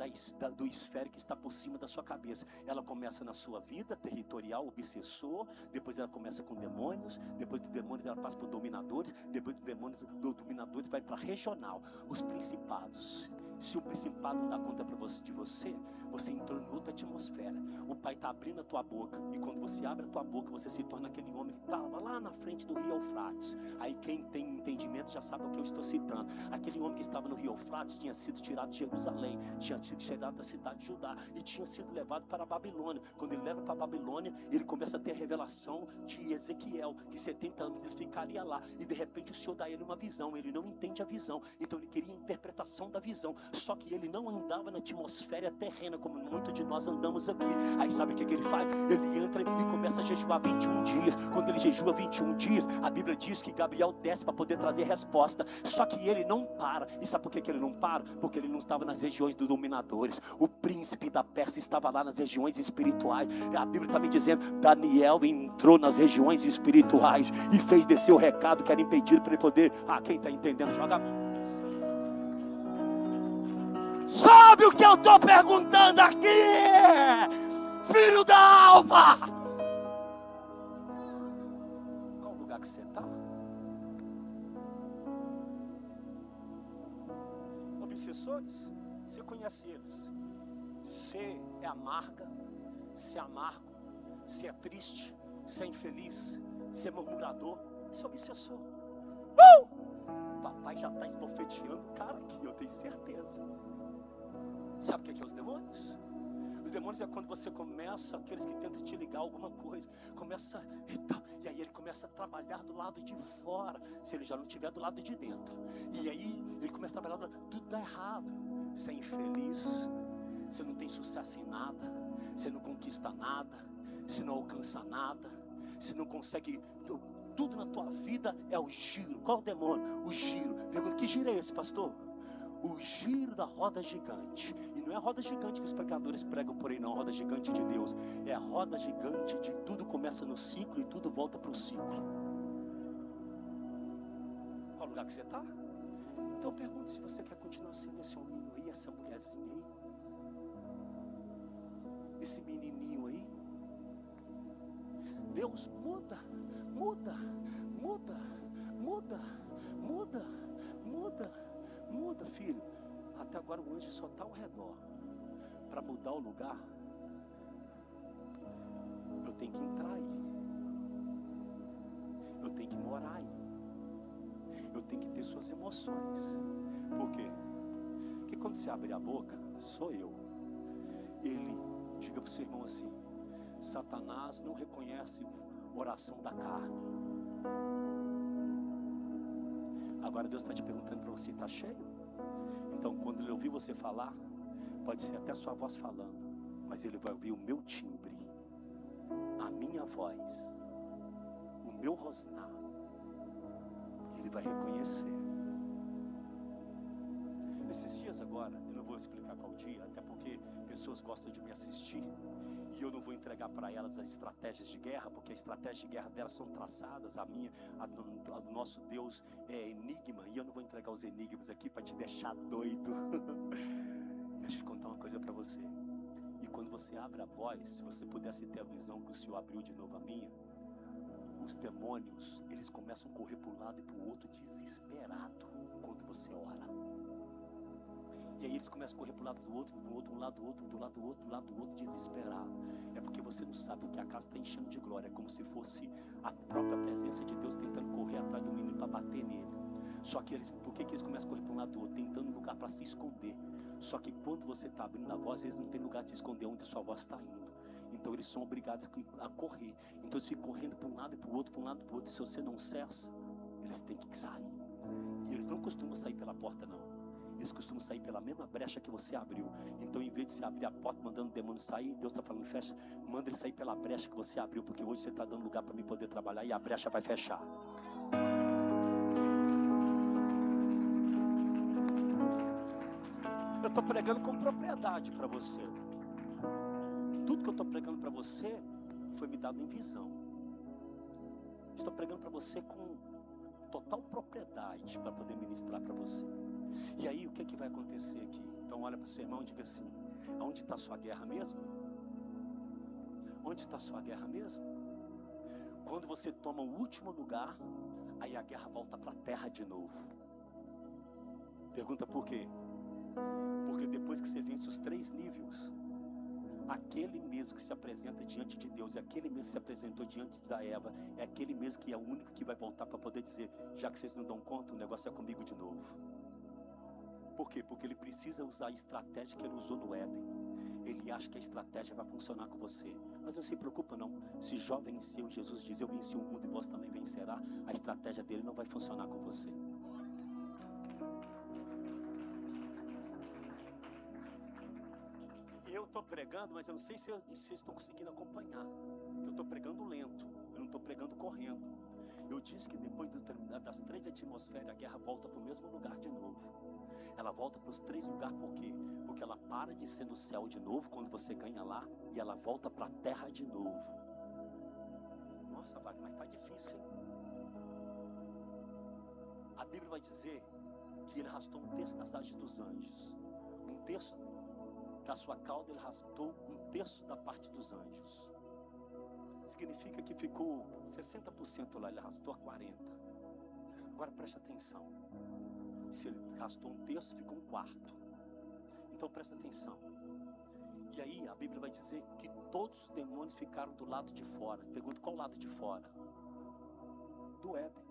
do esférico que está por cima da sua cabeça. Ela começa na sua vida territorial, obsessor. Depois ela começa com demônios. Depois dos demônios ela passa por dominadores. Depois dos dominadores vai para regional, os principados. Se o principado não dá conta de você, você entrou em outra atmosfera. O Pai está abrindo a tua boca, e quando você abre a tua boca, você se torna aquele homem que estava lá na frente do rio Eufrates. Aí quem tem entendimento já sabe o que eu estou citando. Aquele homem que estava no rio Eufrates tinha sido tirado de Jerusalém, tinha sido tirado da cidade de Judá e tinha sido levado para a Babilônia. Quando ele leva para a Babilônia, ele começa a ter a revelação de Ezequiel, que 70 anos ele ficaria lá, e de repente o Senhor dá a ele uma visão. Ele não entende a visão, então ele queria a interpretação da visão. Só que ele não andava na atmosfera terrena como muitos de nós andamos aqui. Aí sabe o que ele faz? Ele entra e começa a jejuar 21 dias. Quando ele jejua 21 dias, a Bíblia diz que Gabriel desce para poder trazer resposta. Só que ele não para. E sabe por que ele não para? Porque ele não estava nas regiões dos dominadores. O príncipe da Pérsia estava lá nas regiões espirituais. A Bíblia está me dizendo: Daniel entrou nas regiões espirituais e fez descer o recado que era impedido para ele poder. Quem está entendendo, joga a mão. Sabe o que eu estou perguntando aqui? Filho da alva! Qual o lugar que você está? Obsessores, você conhece eles. Você é amarga, você é amargo, você é triste, você é infeliz, você é murmurador, você é obsessor. Papai já está esbofeteando o cara aqui, eu tenho certeza. Sabe o que é os demônios? Os demônios é quando você começa, aqueles que tentam te ligar alguma coisa, começa e aí ele começa a trabalhar do lado de fora, se ele já não estiver do lado de dentro. E aí ele começa a trabalhar, tudo dá errado. Você é infeliz, você não tem sucesso em nada, você não conquista nada, você não alcança nada, você não consegue. Tudo na tua vida é o giro. Qual o demônio? O giro. Pergunta: que giro é esse, pastor? O giro da roda gigante. E não é a roda gigante que os pregadores pregam por aí, não. A roda gigante de Deus. É a roda gigante de tudo começa no ciclo e tudo volta para o ciclo. Qual lugar que você está? Então pergunte se você quer continuar sendo esse hominho aí, essa mulherzinha aí, esse menininho aí. Deus muda, muda, muda, muda, muda, Muda, filho. Até agora o anjo só está ao redor. Para mudar o lugar, eu tenho que entrar aí. Eu tenho que morar aí. Eu tenho que ter suas emoções. Por quê? Porque quando você abre a boca, sou eu. Ele, diga para o seu irmão assim: Satanás não reconhece oração da carne. Agora Deus está te perguntando para você: está cheio? Então quando ele ouvir você falar, pode ser até sua voz falando, mas ele vai ouvir o meu timbre, a minha voz, o meu rosnar, e ele vai reconhecer. Esses dias agora, eu não vou explicar qual dia, até porque pessoas gostam de me assistir, e eu não vou entregar para elas as estratégias de guerra, porque a estratégia de guerra delas são traçadas, a do nosso Deus é enigma, e eu não vou entregar os enigmas aqui para te deixar doido. Deixa eu contar uma coisa para você. E quando você abre a voz, se você pudesse ter a visão que o Senhor abriu de novo a minha, os demônios, eles começam a correr para um lado e para o outro desesperado quando você ora. E aí eles começam a correr para um lado do outro, um lado do outro, do lado do outro, do lado do outro, desesperado. É porque você não sabe o que a casa está enchendo de glória. É como se fosse a própria presença de Deus tentando correr atrás do menino para bater nele. Só que eles, por que eles começam a correr para um lado do outro? Tentando um lugar para se esconder. Só que quando você está abrindo a voz, eles não têm lugar de se esconder onde a sua voz está indo. Então eles são obrigados a correr. Então eles ficam correndo para um lado e para o outro, para um lado e para o outro. E se você não cessa, eles têm que sair. E eles não costumam sair pela porta, não. Eles costumam sair pela mesma brecha que você abriu. Então, em vez de você abrir a porta mandando o demônio sair, Deus está falando: fecha, manda ele sair pela brecha que você abriu, porque hoje você está dando lugar para mim poder trabalhar e a brecha vai fechar. Eu estou pregando com propriedade para você. Tudo que eu estou pregando para você foi me dado em visão. Estou pregando para você com total propriedade para poder ministrar para você. E aí o que vai acontecer aqui? Então olha para o seu irmão e diga assim: aonde está a sua guerra mesmo? Onde está a sua guerra mesmo? Quando você toma o último lugar, aí a guerra volta para a terra de novo. Pergunta por quê? Porque depois que você vence os 3 níveis, aquele mesmo que se apresenta diante de Deus, e aquele mesmo que se apresentou diante da Eva, é aquele mesmo que é o único que vai voltar para poder dizer: já que vocês não dão conta, o negócio é comigo de novo. Por quê? Porque ele precisa usar a estratégia que ele usou no Éden. Ele acha que a estratégia vai funcionar com você. Mas não se preocupa não. Se Jó venceu, Jesus diz: eu venci o mundo e vós também vencerá. A estratégia dele não vai funcionar com você. Eu estou pregando, mas eu não sei se vocês estão conseguindo acompanhar. Eu estou pregando lento, eu não estou pregando correndo. Eu disse que depois das 3 atmosferas, a guerra volta para o mesmo lugar de novo. Ela volta para os 3 lugares, por quê? Porque ela para de ser no céu de novo, quando você ganha lá, e ela volta para a terra de novo. Nossa, Wagner, mas está difícil, hein? A Bíblia vai dizer que ele arrastou 1/3 das asas dos anjos. 1/3 da sua cauda, ele arrastou 1/3 da parte dos anjos. Significa que ficou 60% lá, ele arrastou a 40%. Agora presta atenção. Se ele arrastou 1/3, ficou 1/4. Então presta atenção. E aí a Bíblia vai dizer que todos os demônios ficaram do lado de fora. Pergunta: qual lado de fora? Do Éden.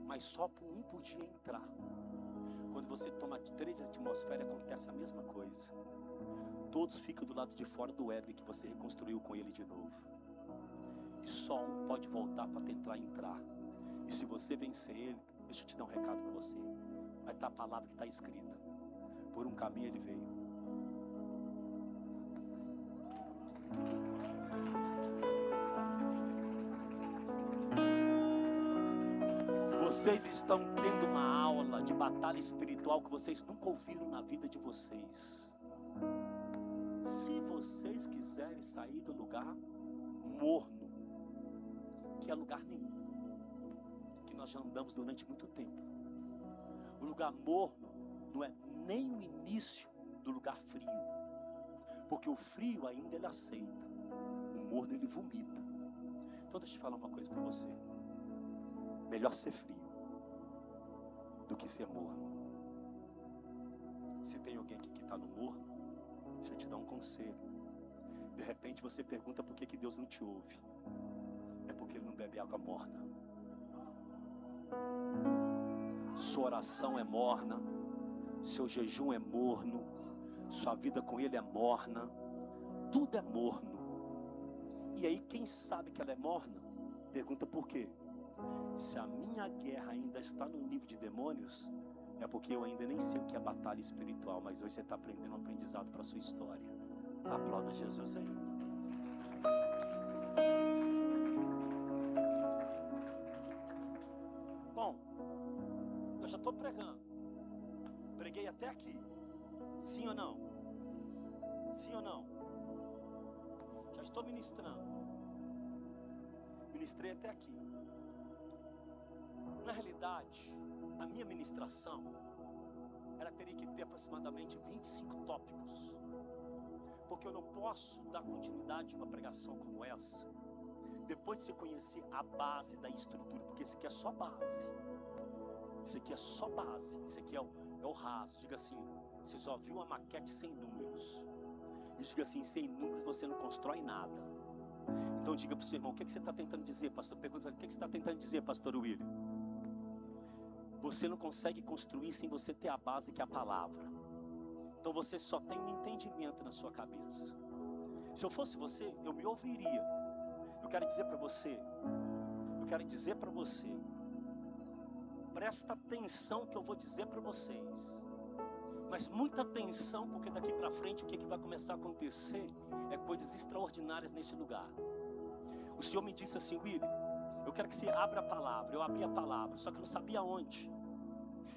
Mas só um podia entrar. Quando você toma 3 atmosferas, acontece a mesma coisa. Todos ficam do lado de fora do Éden que você reconstruiu com ele de novo. E só um pode voltar para tentar entrar. E se você vencer ele, deixa eu te dar um recado para você. Vai estar a palavra que está escrita: por um caminho ele veio. Vocês estão tendo uma aula de batalha espiritual que vocês nunca ouviram na vida de vocês. Se vocês quiserem sair do lugar morno, que é lugar nenhum, que nós já andamos durante muito tempo. O lugar morno não é nem o início do lugar frio, porque o frio ainda ele aceita, o morno ele vomita. Então deixa eu te falar uma coisa para você: melhor ser frio. que ser morno. Se tem alguém aqui que está no morno, deixa eu te dar um conselho. De repente você pergunta por que Deus não te ouve. É porque Ele não bebe água morna. Sua oração é morna, seu jejum é morno, sua vida com Ele é morna, tudo é morno. E aí quem sabe que ela é morna, pergunta por quê? Se a minha guerra ainda está no nível de demônios, é porque eu ainda nem sei o que é batalha espiritual, mas hoje você está aprendendo um aprendizado para a sua história. Aplauda Jesus aí. Bom, eu já estou pregando. Preguei até aqui. Sim ou não? Sim ou não? Já estou ministrando. Ministrei até aqui. Na realidade, a minha ministração, ela teria que ter aproximadamente 25 tópicos. Porque eu não posso dar continuidade a uma pregação como essa, depois de você conhecer a base da estrutura, porque isso aqui é só base. Isso aqui é só base. Isso aqui é o raso. Diga assim, você só viu uma maquete sem números. E diga assim, sem números você não constrói nada. Então diga para o seu irmão, o que você está tentando dizer, pastor? Pergunta, o que você está tentando dizer, pastor William? Você não consegue construir sem você ter a base, que é a palavra. Então você só tem um entendimento na sua cabeça. Se eu fosse você, eu me ouviria. Eu quero dizer para você, presta atenção que eu vou dizer para vocês. Mas muita atenção, porque daqui para frente o que vai começar a acontecer é coisas extraordinárias nesse lugar. O Senhor me disse assim, William, eu quero que você abra a palavra. Eu abri a palavra, só que eu não sabia onde.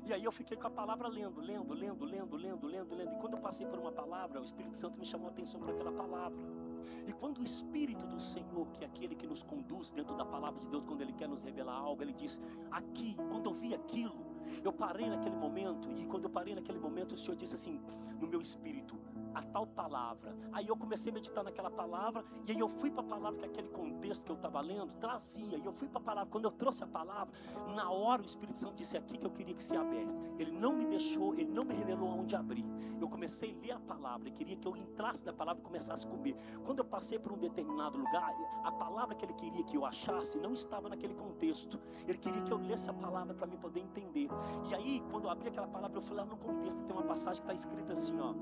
E aí eu fiquei com a palavra lendo. E quando eu passei por uma palavra, o Espírito Santo me chamou a atenção para aquela palavra. E quando o Espírito do Senhor, que é aquele que nos conduz dentro da palavra de Deus, quando Ele quer nos revelar algo, Ele diz, aqui, quando eu vi aquilo, eu parei naquele momento. E quando eu parei naquele momento, o Senhor disse assim, no meu espírito, a tal palavra. Aí eu comecei a meditar naquela palavra, e aí eu fui para a palavra, que aquele contexto que eu estava lendo trazia, e eu fui para a palavra. Quando eu trouxe a palavra, na hora o Espírito Santo disse, aqui que eu queria que se abrisse. Ele não me deixou, Ele não me revelou aonde abrir. Eu comecei a ler a palavra, Ele queria que eu entrasse na palavra e começasse a comer. Quando eu passei por um determinado lugar, a palavra que Ele queria que eu achasse não estava naquele contexto. Ele queria que eu lesse a palavra para me poder entender. E aí, quando eu abri aquela palavra, eu fui lá no contexto, tem uma passagem que está escrita assim, ó.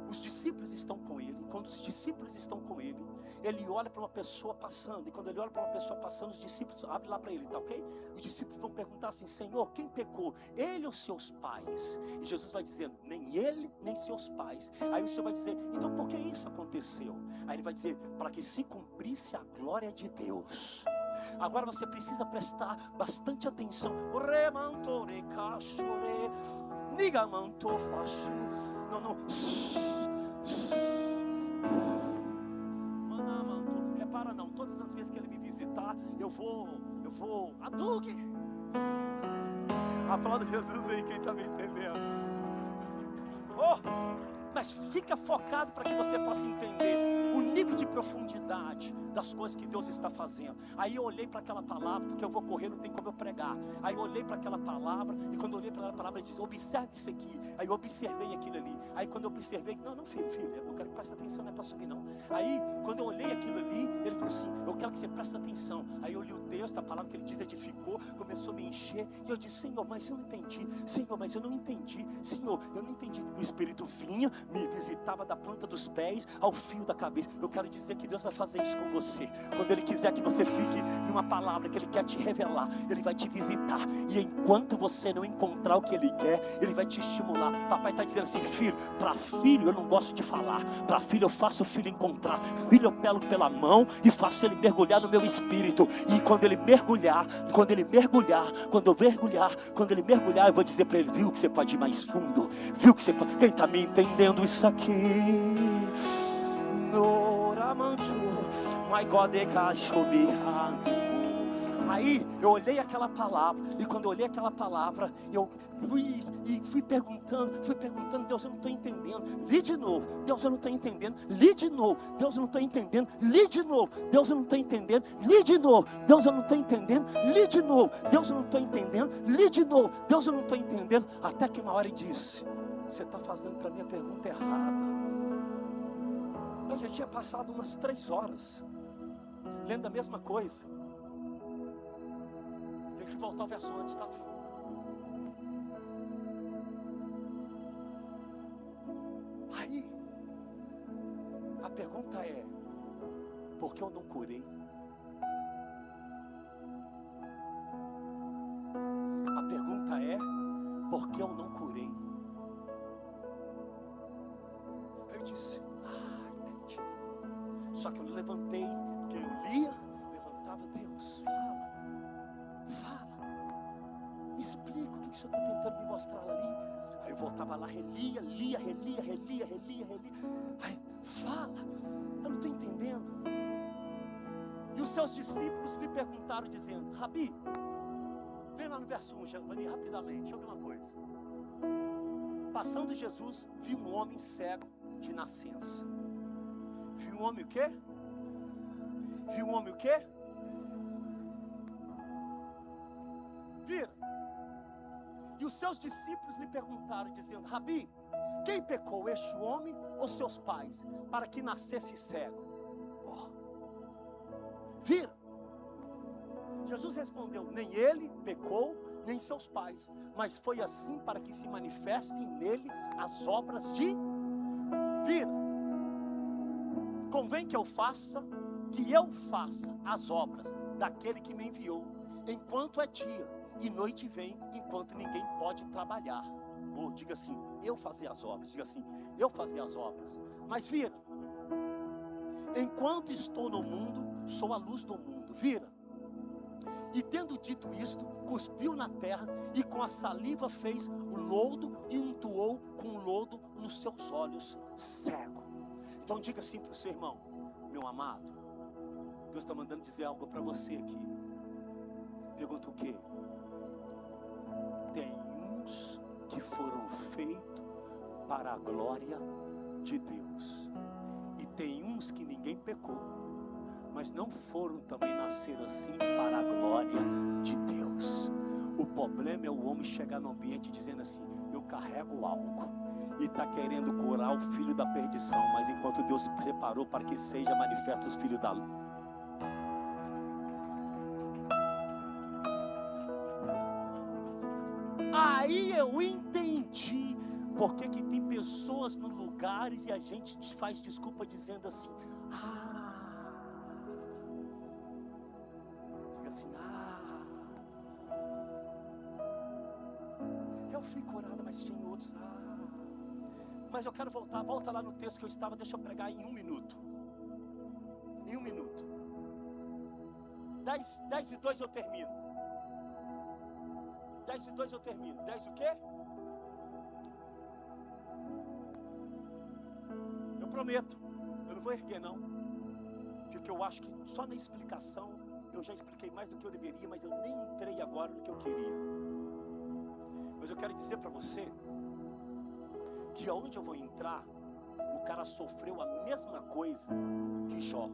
Os discípulos estão com Ele. Quando os discípulos estão com Ele, Ele olha para uma pessoa passando. E quando Ele olha para uma pessoa passando, os discípulos abrem lá para Ele, tá ok? Os discípulos vão perguntar assim, Senhor, quem pecou? Ele ou seus pais? E Jesus vai dizer, nem ele, nem seus pais. Aí o Senhor vai dizer, então por que isso aconteceu? Aí Ele vai dizer, para que se cumprisse a glória de Deus. Agora você precisa prestar bastante atenção. Não. Repara não, todas as vezes que Ele me visitar, eu vou Adug. Aplauda Jesus aí, quem está me entendendo. Mas fica focado para que você possa entender o nível de profundidade das coisas que Deus está fazendo. Aí eu olhei para aquela palavra, porque eu vou correr, não tem como eu pregar. Aí eu olhei para aquela palavra, e quando eu olhei para aquela palavra, ele disse, observe isso aqui. Aí eu observei aquilo ali. Aí quando eu observei, não, filho, eu quero que preste atenção, não é para subir não. Aí quando eu olhei aquilo ali, ele falou assim, eu quero que você preste atenção. Aí eu li o texto, a palavra que ele diz edificou, começou a me encher, e eu disse, Senhor, mas eu não entendi. Senhor, mas eu não entendi. Senhor, eu não entendi. O Espírito vinha, me visitava da planta dos pés ao fio da cabeça. Eu quero dizer que Deus vai fazer isso com você. Quando Ele quiser que você fique numa palavra que Ele quer te revelar, Ele vai te visitar. E enquanto você não encontrar o que Ele quer, Ele vai te estimular. Papai está dizendo assim, filho, para filho eu não gosto de falar. Para filho eu faço o filho encontrar. Filho eu pego pela mão e faço ele mergulhar no meu espírito. E quando ele mergulhar, quando ele mergulhar, eu vou dizer para ele, viu que você pode ir mais fundo? Viu que você pode... Quem está me entendendo isso aqui? My God, Aí eu olhei aquela palavra, e quando eu olhei aquela palavra, eu fui perguntando, Deus, eu não estou entendendo. Li de novo, Deus, eu não estou entendendo. Li de novo, Deus, eu não estou entendendo. Li de novo, Deus, eu não estou entendendo. Li de novo, Deus, eu não estou entendendo. Li de novo, Deus, eu não estou entendendo. Li de novo, Deus, eu não estou entendendo. Até que uma hora ele disse: você está fazendo para mim a pergunta errada. Eu já tinha passado umas 3 horas lendo a mesma coisa. Tem que voltar ao verso antes, tá? Aí a pergunta é: por que eu não curei? A pergunta é: por que eu não curei? Eu disse: entendi. Só que eu levantei, que eu lia, levantava: Deus, fala, me explica o que o Senhor está tentando me mostrar ali. Aí eu voltava lá, relia. Aí, fala, eu não estou entendendo. E os seus discípulos lhe perguntaram, dizendo: Rabi, vem lá no verso 1, Giovanni, rapidamente, deixa eu ver uma coisa. Passando Jesus, viu um homem cego de nascença. Viu um homem o quê? Viu um homem o quê? Vira. E os seus discípulos lhe perguntaram, dizendo: Rabi, quem pecou, este homem ou seus pais, para que nascesse cego? Vira. Jesus respondeu: nem ele pecou, nem seus pais, mas foi assim para que se manifestem nele as obras de... Vira. Convém que eu faça as obras daquele que me enviou, enquanto é dia, e noite vem, enquanto ninguém pode trabalhar. Ou diga assim: eu fazer as obras. Diga assim: eu fazer as obras. Mas vira. Enquanto estou no mundo, sou a luz do mundo. Vira. E tendo dito isto, cuspiu na terra, e com a saliva fez o lodo, e untuou com o lodo nos seus olhos, cego. Então diga assim para o seu irmão: meu amado, Deus está mandando dizer algo para você aqui. Pergunta o quê? Tem uns que foram feitos para a glória de Deus, e tem uns que ninguém pecou, mas não foram também nascer assim para a glória de Deus. O problema é o homem chegar no ambiente dizendo assim: eu carrego algo, e está querendo curar o filho da perdição, mas enquanto Deus separou para que seja manifesto os filhos da luz. Aí eu entendi por que tem pessoas nos lugares e a gente faz desculpa dizendo assim: diga assim: eu fui curada, mas tinha outros. Mas eu quero volta lá no texto que eu estava, deixa eu pregar em 1 minuto. Em 1 minuto. 10 e 2 eu termino. 10 e 2 eu termino. 10 o quê? Eu prometo, eu não vou erguer não, porque eu acho que só na explicação eu já expliquei mais do que eu deveria, mas eu nem entrei agora no que eu queria. Mas eu quero dizer para você que aonde eu vou entrar, o cara sofreu a mesma coisa que Jó.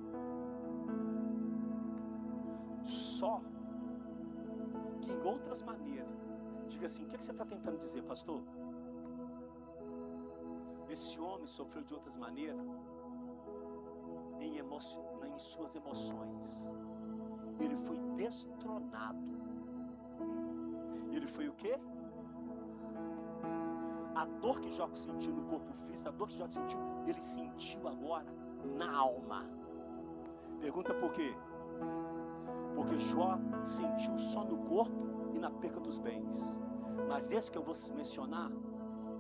Só que em outras maneiras. Diga assim: o que você está tentando dizer, pastor? Esse homem sofreu de outras maneiras em suas emoções. Ele foi destronado. Ele foi o quê? A dor que Jó sentiu no corpo físico, a dor que Jó sentiu, ele sentiu agora na alma. Pergunta por quê? Porque Jó sentiu só no corpo e na perca dos bens. Mas esse que eu vou mencionar,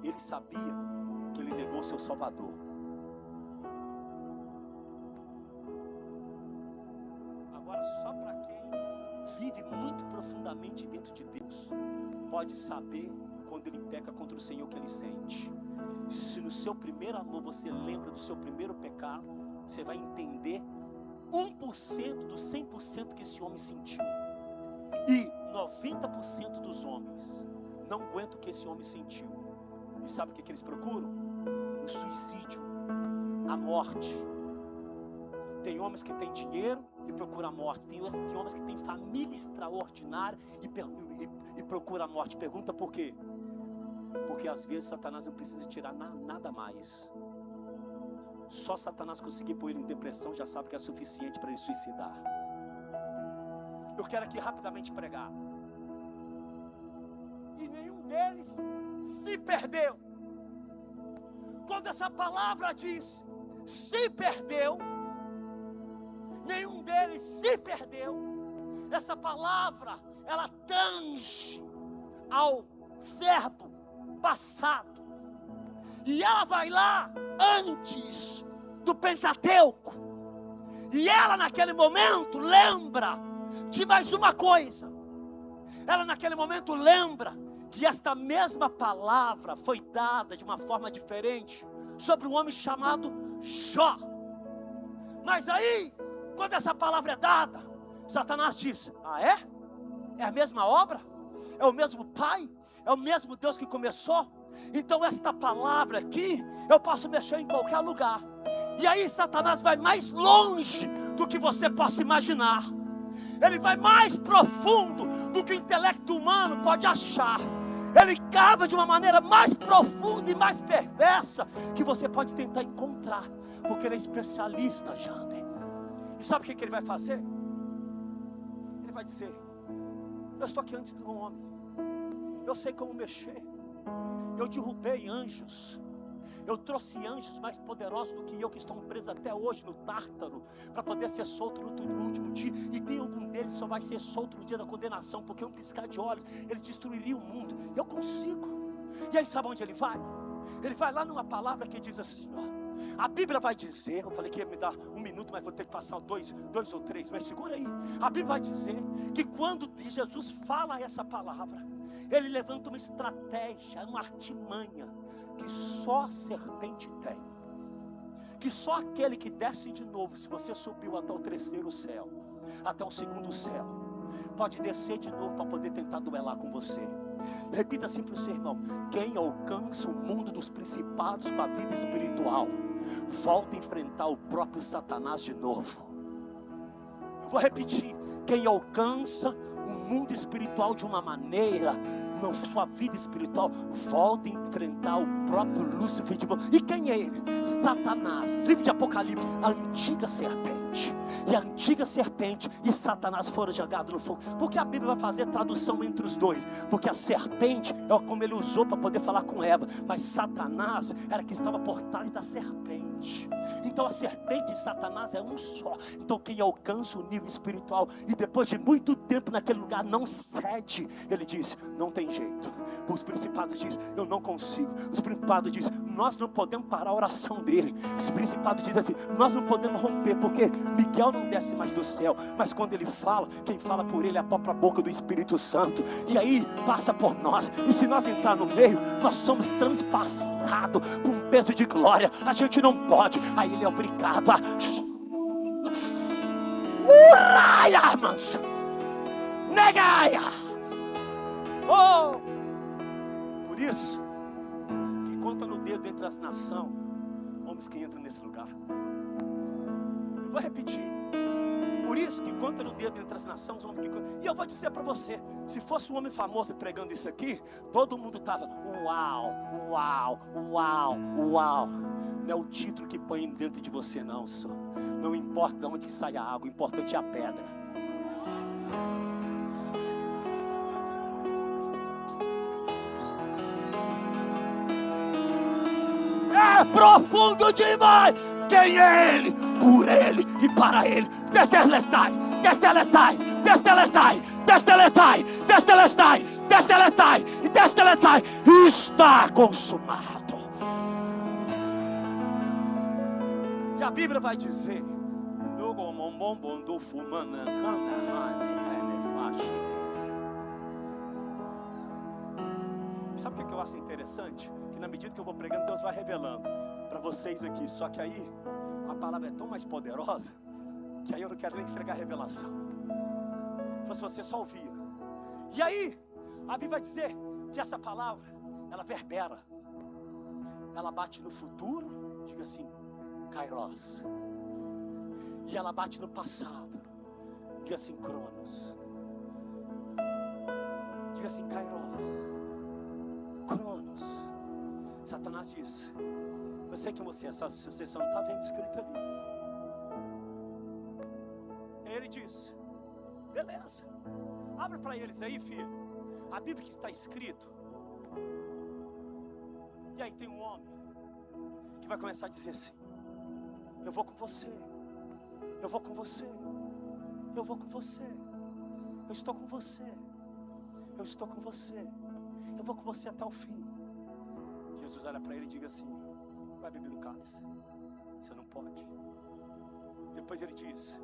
ele sabia que ele negou seu Salvador. Agora, só para quem vive muito profundamente dentro de Deus, pode saber quando ele peca contra o Senhor, que ele sente. Se no seu primeiro amor você lembra do seu primeiro pecado, você vai entender 1% do 100% que esse homem sentiu. E 90% dos homens não aguentam o que esse homem sentiu. E sabe o que eles procuram? O suicídio, a morte. Tem homens que têm dinheiro e procuram a morte. Tem homens que têm família extraordinária e procuram a morte. Pergunta por quê? Porque às vezes Satanás não precisa tirar nada mais. Só Satanás conseguir pôr ele em depressão já sabe que é suficiente para ele suicidar. Eu quero aqui rapidamente pregar. E nenhum deles se perdeu. Quando essa palavra diz se perdeu, nenhum deles se perdeu. Essa palavra, ela tange ao verbo passado. E ela vai lá antes do Pentateuco. E ela naquele momento lembra de mais uma coisa. Ela naquele momento lembra que esta mesma palavra foi dada de uma forma diferente sobre um homem chamado Jó. Mas aí, quando essa palavra é dada, Satanás diz: ah, é? É a mesma obra? É o mesmo Pai? É o mesmo Deus que começou? Então esta palavra aqui, eu posso mexer em qualquer lugar. E aí Satanás vai mais longe do que você possa imaginar. Ele vai mais profundo do que o intelecto humano pode achar. Ele cava de uma maneira mais profunda e mais perversa que você pode tentar encontrar. Porque ele é especialista, Jander. E sabe o que ele vai fazer? Ele vai dizer: eu estou aqui antes do homem. Eu sei como mexer. Eu derrubei anjos. Eu trouxe anjos mais poderosos do que eu, que estão presos até hoje no Tártaro, para poder ser solto no último dia. E tem algum deles que só vai ser solto no dia da condenação, porque um piscar de olhos, eles destruiriam o mundo. Eu consigo. E aí sabe onde ele vai? Ele vai lá numa palavra que diz assim, ó. A Bíblia vai dizer, eu falei que ia me dar um minuto, mas vou ter que passar dois ou três, mas segura aí. A Bíblia vai dizer que quando Jesus fala essa palavra, ele levanta uma estratégia, uma artimanha, que só a serpente tem. Que só aquele que desce de novo, se você subiu até o terceiro céu, até o segundo céu, pode descer de novo para poder tentar duelar com você. Repita assim para o seu irmão: quem alcança o mundo dos principados com a vida espiritual, volta a enfrentar o próprio Satanás de novo. Eu vou repetir: quem alcança o mundo espiritual de uma maneira, não sua vida espiritual, volta a enfrentar o próprio Lúcifer de novo. E quem é ele? Satanás. Livro de Apocalipse, a antiga serpente. E a antiga serpente e Satanás foram jogados no fogo. Porque a Bíblia vai fazer tradução entre os dois. Porque a serpente é como ele usou para poder falar com Eva. Mas Satanás era que estava por trás da serpente. Então a serpente e Satanás é um só. Então quem alcança o nível espiritual e depois de muito tempo naquele lugar não cede, ele diz: não tem jeito. Os principados dizem: eu não consigo. Os principados dizem: nós não podemos parar a oração dele. Os principados dizem assim: nós não podemos romper, porque Miguel não desce mais do céu, mas quando ele fala, quem fala por ele é a própria boca do Espírito Santo. E aí passa por nós, e se nós entrar no meio, nós somos transpassados por um peso de glória. A gente não pode. Aí ele é obrigado a Uraia, manso, negaia. Oh, por isso que conta no dedo entre as nações homens que entram nesse lugar. Eu vou repetir. Por isso que conta no dedo entre as nações homens que... E eu vou dizer para você, se fosse um homem famoso pregando isso aqui, todo mundo estava uau, uau, uau, uau. Não é o título que põe dentro de você não, só. Não importa de onde que sai a água, o importante é a pedra. É profundo demais. Quem é ele? Por ele e para ele. Testelestai, testelestai, testelestai, testelestai, testelestai, testelestai e testelestai. Está consumado. E a Bíblia vai dizer: sabe o que eu acho interessante? Que na medida que eu vou pregando, Deus vai revelando para vocês aqui. Só que aí a palavra é tão mais poderosa que aí eu não quero nem entregar a revelação. Se você só ouvia, E aí, a Bíblia vai dizer que essa palavra, ela verbera, ela bate no futuro, diga assim, Kairos, e ela bate no passado, diga assim, Cronos, diga assim, Kairos, Cronos. Satanás diz, eu sei que você só não está vendo escrito ali. E aí ele diz, beleza, abre para eles aí, filho, a Bíblia que está escrito. E aí tem um homem que vai começar a dizer assim, eu vou com você, eu vou com você, eu vou com você, eu estou com você, eu estou com você, eu vou com você até o fim. Jesus olha para ele e diz assim, vai beber do cálice, você não pode. Depois ele diz,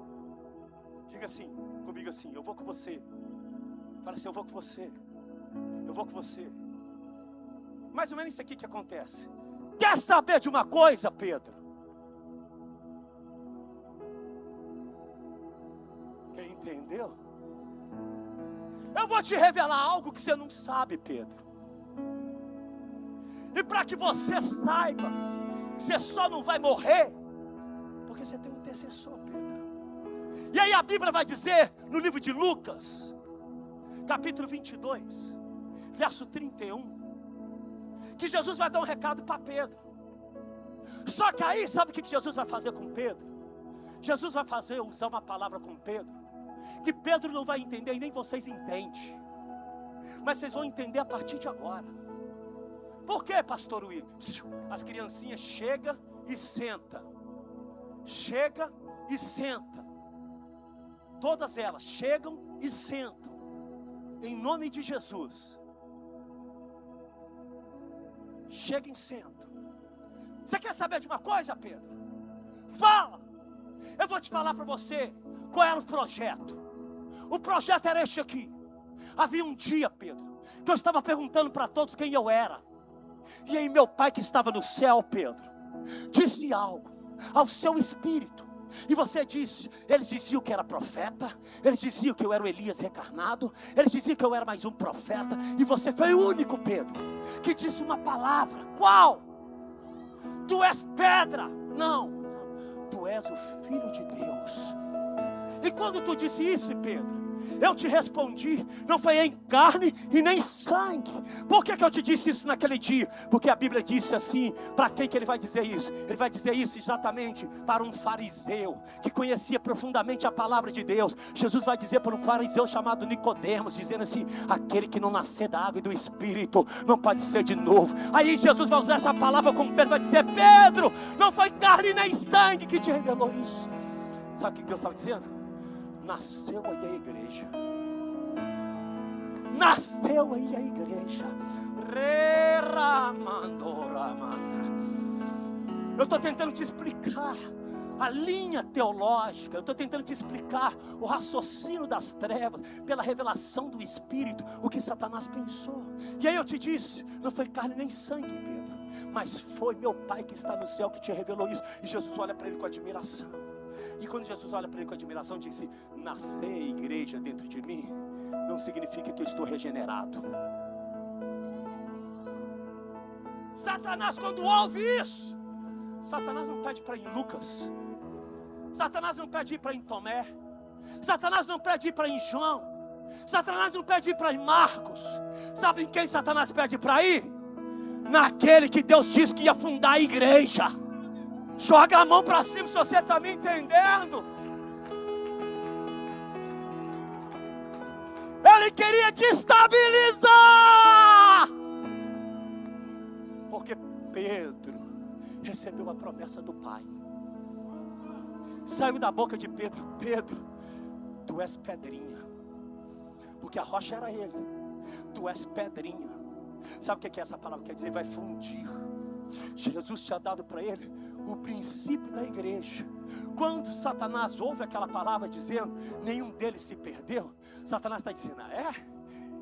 diga assim, comigo assim, eu vou com você. Fala assim, eu vou com você, eu vou com você. Mais ou menos isso aqui que acontece. Quer saber de uma coisa, Pedro? Quem entendeu? Eu vou te revelar algo que você não sabe, Pedro. E para que você saiba que você só não vai morrer, porque você tem um intercessor, Pedro. E aí a Bíblia vai dizer, no livro de Lucas, capítulo 22, verso 31, que Jesus vai dar um recado para Pedro. Só que aí, sabe o que Jesus vai fazer com Pedro? Jesus vai usar uma palavra com Pedro, que Pedro não vai entender e nem vocês entendem, mas vocês vão entender a partir de agora. Por quê, pastor Will? As criancinhas chegam e sentam. Chega e senta. Todas elas chegam e sentam. Em nome de Jesus. Chega e senta. Você quer saber de uma coisa, Pedro? Fala! Eu vou te falar para você qual era o projeto. O projeto era este aqui. Havia um dia, Pedro, que eu estava perguntando para todos quem eu era. E aí meu pai que estava no céu, Pedro, disse algo ao seu espírito. E você disse, eles diziam que era profeta, eles diziam que eu era o Elias reencarnado, eles diziam que eu era mais um profeta. E você foi o único, Pedro, que disse uma palavra. Qual? Tu és pedra. Não, tu és o Filho de Deus. E quando tu disse isso, Pedro, eu te respondi, não foi em carne e nem sangue. Por que eu te disse isso naquele dia? Porque a Bíblia disse assim, para quem que ele vai dizer isso? Ele vai dizer isso exatamente para um fariseu, que conhecia profundamente a palavra de Deus. Jesus vai dizer para um fariseu chamado Nicodemos, dizendo assim, aquele que não nascer da água e do Espírito, não pode ser de novo. Aí Jesus vai usar essa palavra como Pedro, vai dizer, Pedro, não foi carne nem sangue que te revelou isso. Sabe o que Deus estava dizendo? Nasceu aí a igreja. Nasceu aí a igreja. Eu estou tentando te explicar a linha teológica. Eu estou tentando te explicar o raciocínio das trevas pela revelação do Espírito, o que Satanás pensou. E aí eu te disse, não foi carne nem sangue, Pedro, mas foi meu Pai que está no céu que te revelou isso. E Jesus olha para ele com admiração. E quando Jesus olha para ele com admiração, disse, nascer a igreja dentro de mim não significa que eu estou regenerado. Satanás, quando ouve isso, Satanás não pede para ir em Lucas, Satanás não pede para ir em Tomé, Satanás não pede para ir em João, Satanás não pede para ir em Marcos. Sabe em quem Satanás pede para ir? Naquele que Deus disse que ia fundar a igreja. Joga a mão para cima se você está me entendendo. Ele queria destabilizar, porque Pedro recebeu a promessa do Pai. Saiu da boca de Pedro, Pedro, tu és pedrinha, porque a rocha era ele. Tu és pedrinha. Sabe o que essa palavra quer dizer? Vai fundir. Jesus tinha dado para ele o princípio da igreja. Quando Satanás ouve aquela palavra dizendo, nenhum deles se perdeu, Satanás está dizendo,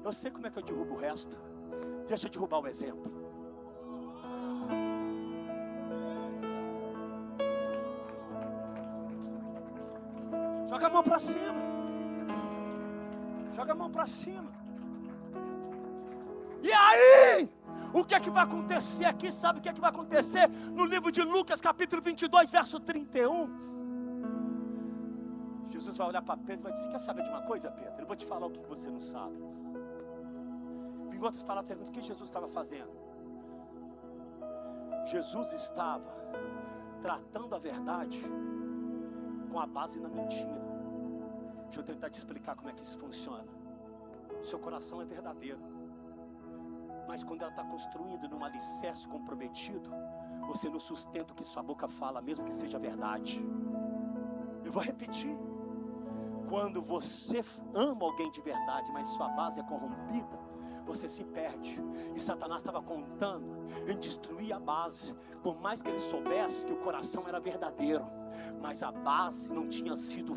eu sei como é que eu derrubo o resto. Deixa eu derrubar o exemplo. Joga a mão para cima. Joga a mão para cima. O que é que vai acontecer aqui? Sabe o que é que vai acontecer? No livro de Lucas, capítulo 22, verso 31. Jesus vai olhar para Pedro e vai dizer: quer saber de uma coisa, Pedro? Eu vou te falar o que você não sabe. Em outras palavras, pergunta: o que Jesus estava fazendo? Jesus estava tratando a verdade com a base na mentira. Deixa eu tentar te explicar como é que isso funciona. Seu coração é verdadeiro, mas quando ela está construindo num alicerce comprometido, você não sustenta o que sua boca fala, mesmo que seja verdade. Eu vou repetir. Quando você ama alguém de verdade, mas sua base é corrompida, você se perde. E Satanás estava contando em destruir a base, por mais que ele soubesse que o coração era verdadeiro, mas a base não tinha sido,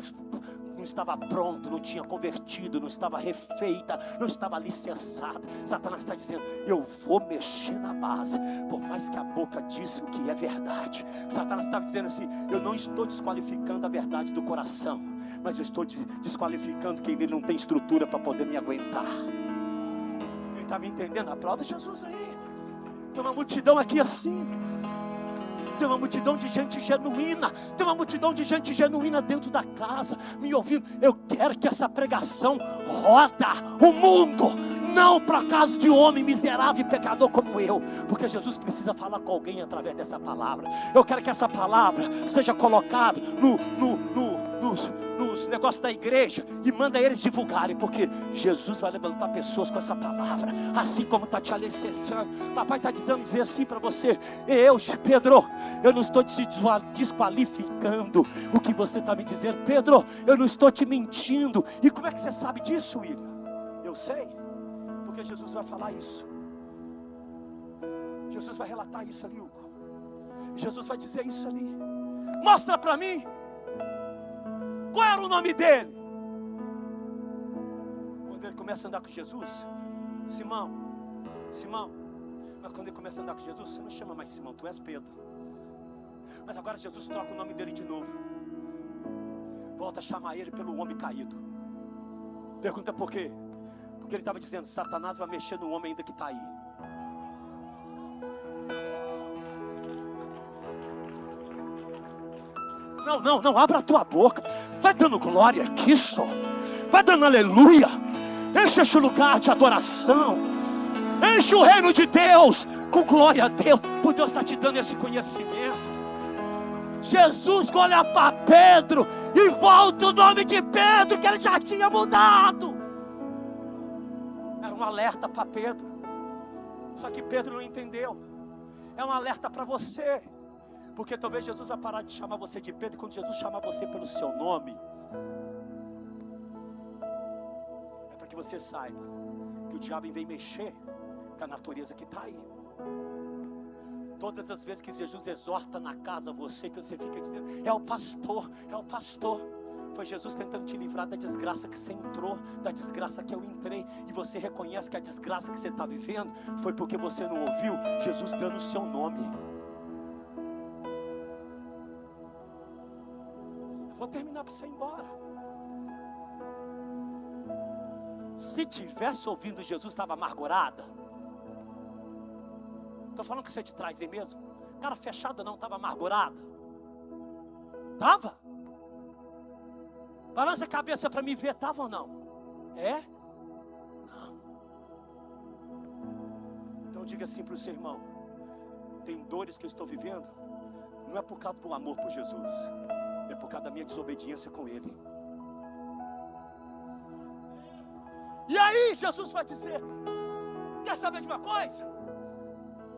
não estava pronto, não tinha convertido, não estava refeita, não estava alicerçada. Satanás está dizendo: eu vou mexer na base, por mais que a boca disse o que é verdade. Satanás estava dizendo assim: eu não estou desqualificando a verdade do coração, mas eu estou desqualificando quem ele não tem estrutura para poder me aguentar. Quem está me entendendo? Aplauda Jesus aí. Tem uma multidão aqui assim. Tem uma multidão de gente genuína. Tem uma multidão de gente genuína dentro da casa, me ouvindo. Eu quero que essa pregação roda o mundo, não para casa de homem miserável e pecador como eu, porque Jesus precisa falar com alguém através dessa palavra. Eu quero que essa palavra seja colocada nos negócios da igreja e manda eles divulgarem, porque Jesus vai levantar pessoas com essa palavra, assim como está te alicerçando. Papai está dizendo dizer assim para você: Pedro, eu não estou te desqualificando o que você está me dizendo. Pedro, eu não estou te mentindo. E como é que você sabe disso, William? Eu sei, porque Jesus vai falar isso. Jesus vai relatar isso ali, Hugo. Jesus vai dizer isso ali. Mostra para mim. Qual era o nome dele? Quando ele começa a andar com Jesus, Simão. Mas quando ele começa a andar com Jesus, você não chama mais Simão, tu és Pedro. Mas agora Jesus troca o nome dele de novo. Volta a chamar ele pelo homem caído. Pergunta por quê? Porque ele estava dizendo: Satanás vai mexer no homem ainda que está aí. Não, abra a tua boca. Vai dando glória aqui só. Vai dando aleluia. Enche este lugar de adoração. Enche o reino de Deus com glória a Deus. Por Deus está te dando esse conhecimento. Jesus olha para Pedro e volta o nome de Pedro, que ele já tinha mudado. Era um alerta para Pedro. Só que Pedro não entendeu. É um alerta para você. Porque talvez Jesus vai parar de chamar você de Pedro quando Jesus chamar você pelo seu nome. É para que você saiba que o diabo vem mexer com a natureza que está aí. Todas as vezes que Jesus exorta na casa você, que você fica dizendo: é o pastor. Foi Jesus tentando te livrar da desgraça que você entrou, da desgraça que eu entrei. E você reconhece que a desgraça que você está vivendo foi porque você não ouviu Jesus dando o seu nome. Vou terminar para você ir embora. Se tivesse ouvindo Jesus, estava amargurada. Estou falando que você te traz aí mesmo. Cara fechada não, estava amargurada. Estava? Balança a cabeça para me ver, estava ou não? É? Não. Então diga assim para o seu irmão: tem dores que eu estou vivendo, não é por causa do amor por Jesus, é por causa da minha desobediência com Ele. E aí Jesus vai dizer: quer saber de uma coisa?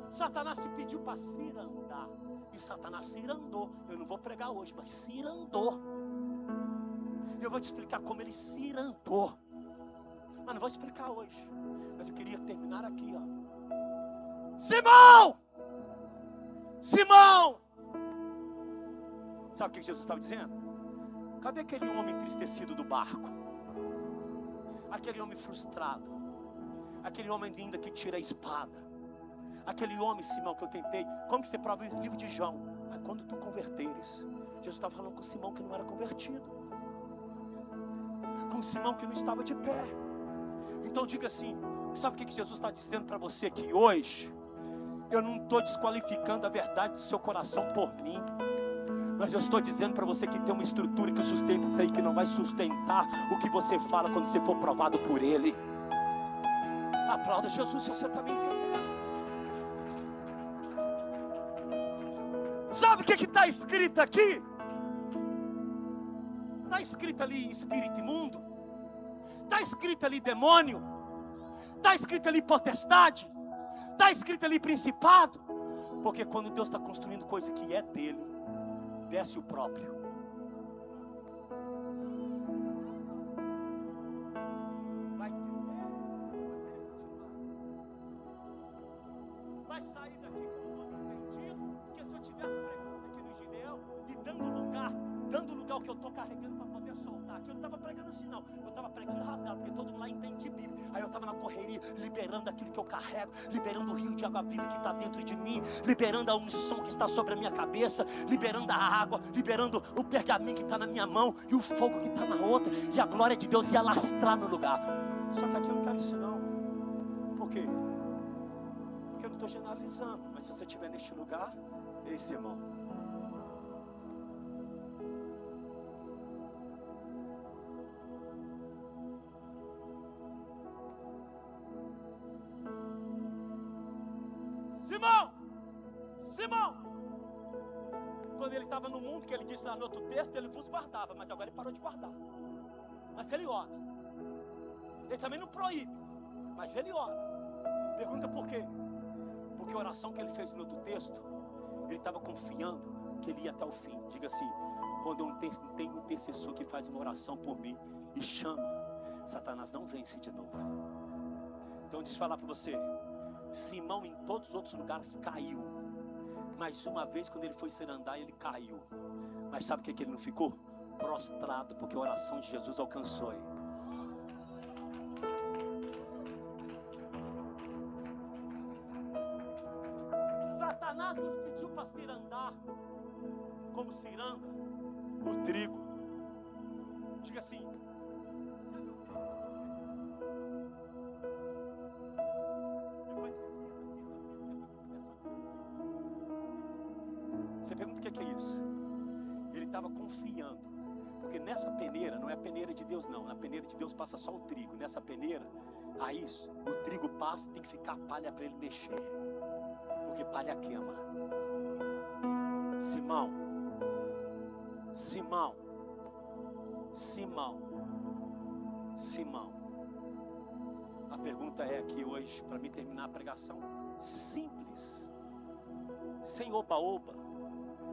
Satanás te pediu para cirandar, e Satanás cirandou. Eu não vou pregar hoje, mas cirandou. Eu vou te explicar como ele cirandou, mas não vou explicar hoje. Mas eu queria terminar aqui, ó. Simão! Sabe o que Jesus estava dizendo? Cadê aquele homem entristecido do barco? Aquele homem frustrado, aquele homem ainda que tira a espada, aquele homem, Simão, que eu tentei. Como que você prova o livro de João? Quando tu converteres. Jesus estava falando com Simão que não era convertido, com Simão que não estava de pé. Então diga assim: sabe o que Jesus está dizendo para você aqui hoje? Eu não estou desqualificando a verdade do seu coração por mim, mas eu estou dizendo para você que tem uma estrutura que sustenta isso aí, que não vai sustentar o que você fala quando você for provado por Ele. Aplauda Jesus se você está me entendendo. Sabe o que está escrito aqui? Está escrito ali espírito imundo, está escrito ali demônio, está escrito ali potestade, está escrito ali principado. Porque quando Deus está construindo coisa que é dele, desce o próprio. Vai entender? Vai sair daqui como um homem entendido. Porque se eu tivesse pregando isso aqui no Gideão e dando lugar ao que eu estou carregando para poder soltar, aqui eu não estava pregando assim não, eu estava pregando rasgado, porque todo mundo lá entende Bíblia. Aí eu estava na correria, liberando aquilo que eu carrego, liberando o rio de água viva que está dentro de mim, liberando a unção que está sobre a minha cabeça, liberando a água, liberando o pergaminho que está na minha mão e o fogo que está na outra, e a glória de Deus ia lastrar no lugar. Só que aqui eu não quero isso não. Por quê? Porque eu não estou generalizando, mas se você estiver neste lugar, esse irmão, Simão, quando ele estava no mundo, que ele disse lá no outro texto, ele vos guardava, mas agora ele parou de guardar. Mas ele ora. Ele também não proíbe, mas ele ora. Pergunta por quê? Porque a oração que ele fez no outro texto, ele estava confiando que ele ia até o fim. Diga assim: quando eu tenho um intercessor que faz uma oração por mim e chama, Satanás não vence de novo. Então deixa eu falar para você, Simão em todos os outros lugares caiu, mas uma vez quando ele foi ser andar, ele caiu. Mas sabe o que ele não ficou? Prostrado, porque a oração de Jesus alcançou ele. Satanás nos pediu para se andar como se anda o trigo. Diga assim: você pergunta o que é isso? Ele estava confiando, porque nessa peneira, não é a peneira de Deus não, na peneira de Deus passa só o trigo. Nessa peneira, aí o trigo passa, tem que ficar a palha para ele mexer, porque palha queima. Simão, a pergunta é aqui hoje, para mim terminar a pregação, simples, sem oba-oba,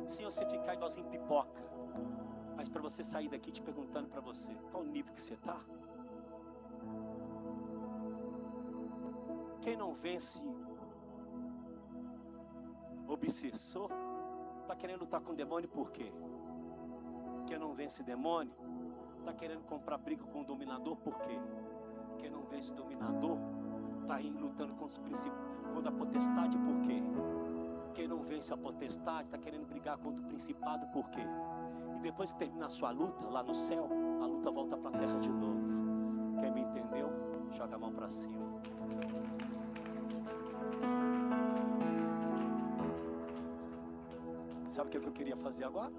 sem você ficar igualzinho pipoca, mas para você sair daqui te perguntando para você, qual o nível que você está? Quem não vence obsessor, está querendo lutar com o demônio por quê? Quem não vence demônio, está querendo comprar briga com o dominador por quê? Quem não vence o dominador, está lutando contra a potestade por quê? Quem não vence a potestade, está querendo brigar contra o principado por quê? E depois que terminar a sua luta, lá no céu, a luta volta para a terra de novo. Quem me entendeu, joga a mão para cima. Sabe o que eu queria fazer agora?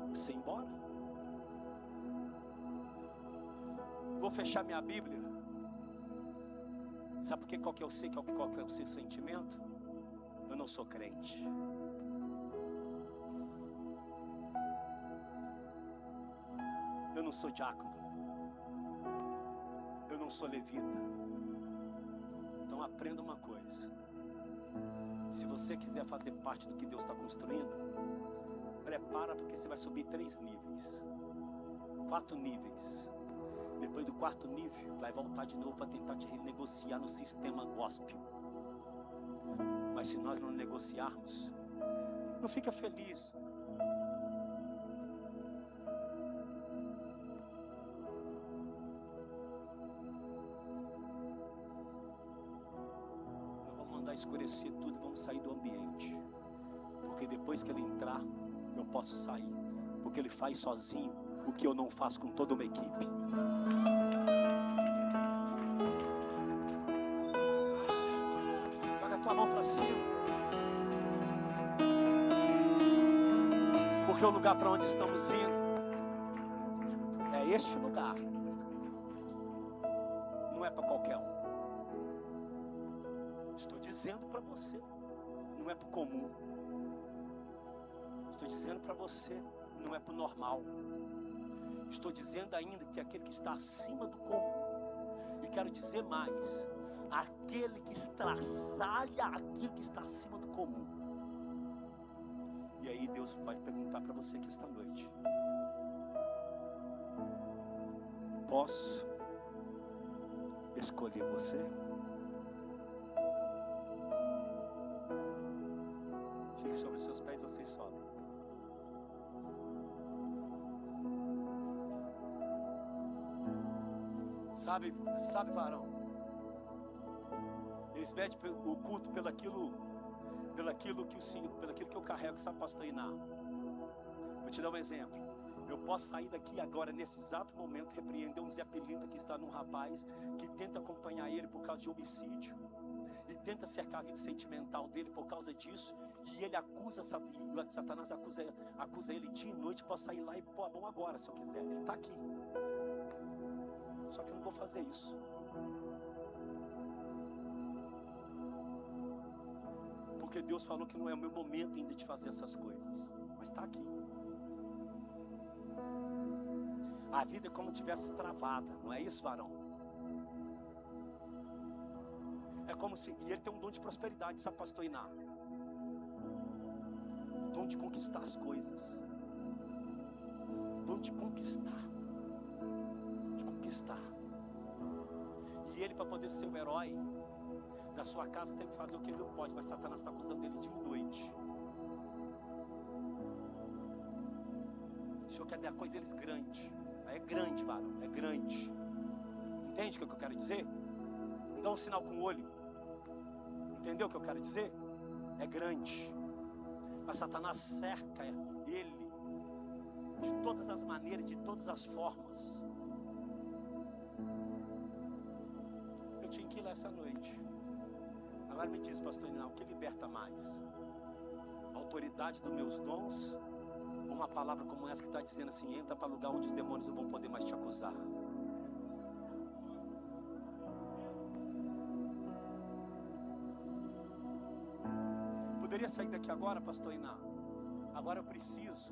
Você ir embora. Vou fechar minha Bíblia. Sabe por que qual que eu sei qual que é o seu sentimento? Eu não sou crente. Eu não sou diácono. Eu não sou levita. Então aprenda uma coisa. Se você quiser fazer parte do que Deus está construindo, prepara, porque você vai subir 3 níveis, 4 níveis. Depois do 4º nível, vai voltar de novo para tentar te renegociar no sistema gospel. Mas se nós não negociarmos, não fica feliz. Nós vamos mandar escurecer tudo e vamos sair do ambiente. Porque depois que ele entrar, eu posso sair. Porque ele faz sozinho o que eu não faço com toda uma equipe. Joga a tua mão para cima. Porque o lugar para onde estamos indo é este lugar. Não é para qualquer um. Estou dizendo para você, não é para o comum. Estou dizendo para você, não é para o normal. Estou dizendo ainda que aquele que está acima do comum. E quero dizer mais, aquele que estraçalha aquilo que está acima do comum. E aí Deus vai perguntar para você aqui esta noite: posso escolher você? Fique sobre os seus pés, vocês sobem. Sabe, varão? Eles pedem o culto pelo aquilo que o Senhor, pelo aquilo que eu carrego, sabe, pastor Iná? Vou te dar um exemplo. Eu posso sair daqui agora, nesse exato momento, repreender um Zé Pilinta que está num rapaz que tenta acompanhar ele por causa de homicídio e tenta cercar a vida sentimental dele por causa disso, e ele acusa, Satanás acusa ele dia e noite. Eu posso sair lá e pôr a mão agora, se eu quiser. Ele está aqui. Só que eu não vou fazer isso. Porque Deus falou que não é o meu momento ainda de fazer essas coisas. Mas está aqui. A vida é como se tivesse travada, não é isso, varão? É como se... E ele tem um dom de prosperidade, sabe, pastor Iná? Dom de conquistar as coisas. Dom de conquistar. E ele, para poder ser o herói da sua casa, tem que fazer o que ele não pode. Mas Satanás está acusando ele dia e noite. O Senhor quer dar a coisa deles grande. É grande, varão, é grande. Entende o que eu quero dizer? Me dá um sinal com o olho. Entendeu o que eu quero dizer? É grande. Mas Satanás cerca ele de todas as maneiras, de todas as formas. Eu tinha que ir lá essa noite. Agora me diz, pastor Iná, o que liberta mais? A autoridade dos meus dons? Ou uma palavra como essa que está dizendo assim: entra para lugar onde os demônios não vão poder mais te acusar? Poderia sair daqui agora, pastor Iná? Agora eu preciso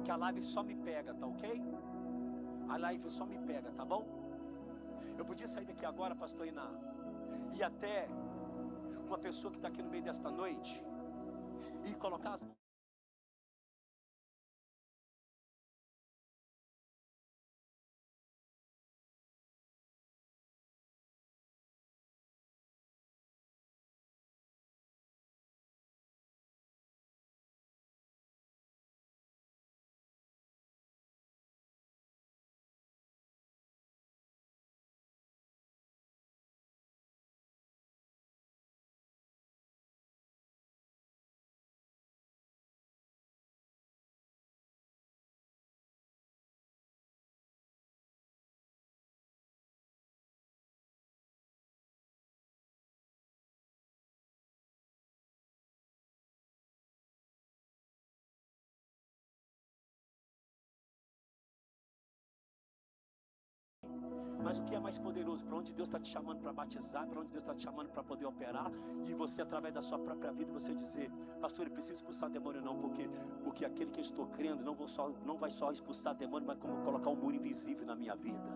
que a live só me pega, tá ok? A live só me pega, tá bom? Eu podia sair daqui agora, pastor Iná, e até uma pessoa que está aqui no meio desta noite e colocar as mãos. Mas o que é mais poderoso? Para onde Deus está te chamando para batizar, para onde Deus está te chamando para poder operar, e você, através da sua própria vida, você dizer: pastor, eu preciso expulsar demônio não, porque aquele que eu estou crendo não vai só expulsar demônio, mas como colocar um muro invisível na minha vida.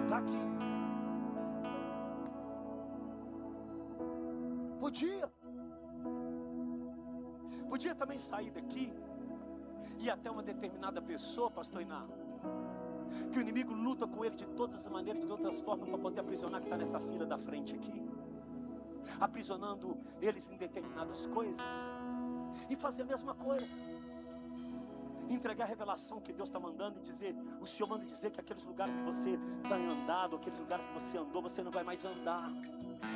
Está aqui. Podia também sair daqui e até uma determinada pessoa, pastor Iná, que o inimigo luta com ele de todas as maneiras, de todas as formas, para poder aprisionar, que está nessa fila da frente aqui, aprisionando eles em determinadas coisas, e fazer a mesma coisa, entregar a revelação que Deus está mandando, e dizer: o Senhor manda dizer que aqueles lugares que você está andado, aqueles lugares que você andou, você não vai mais andar,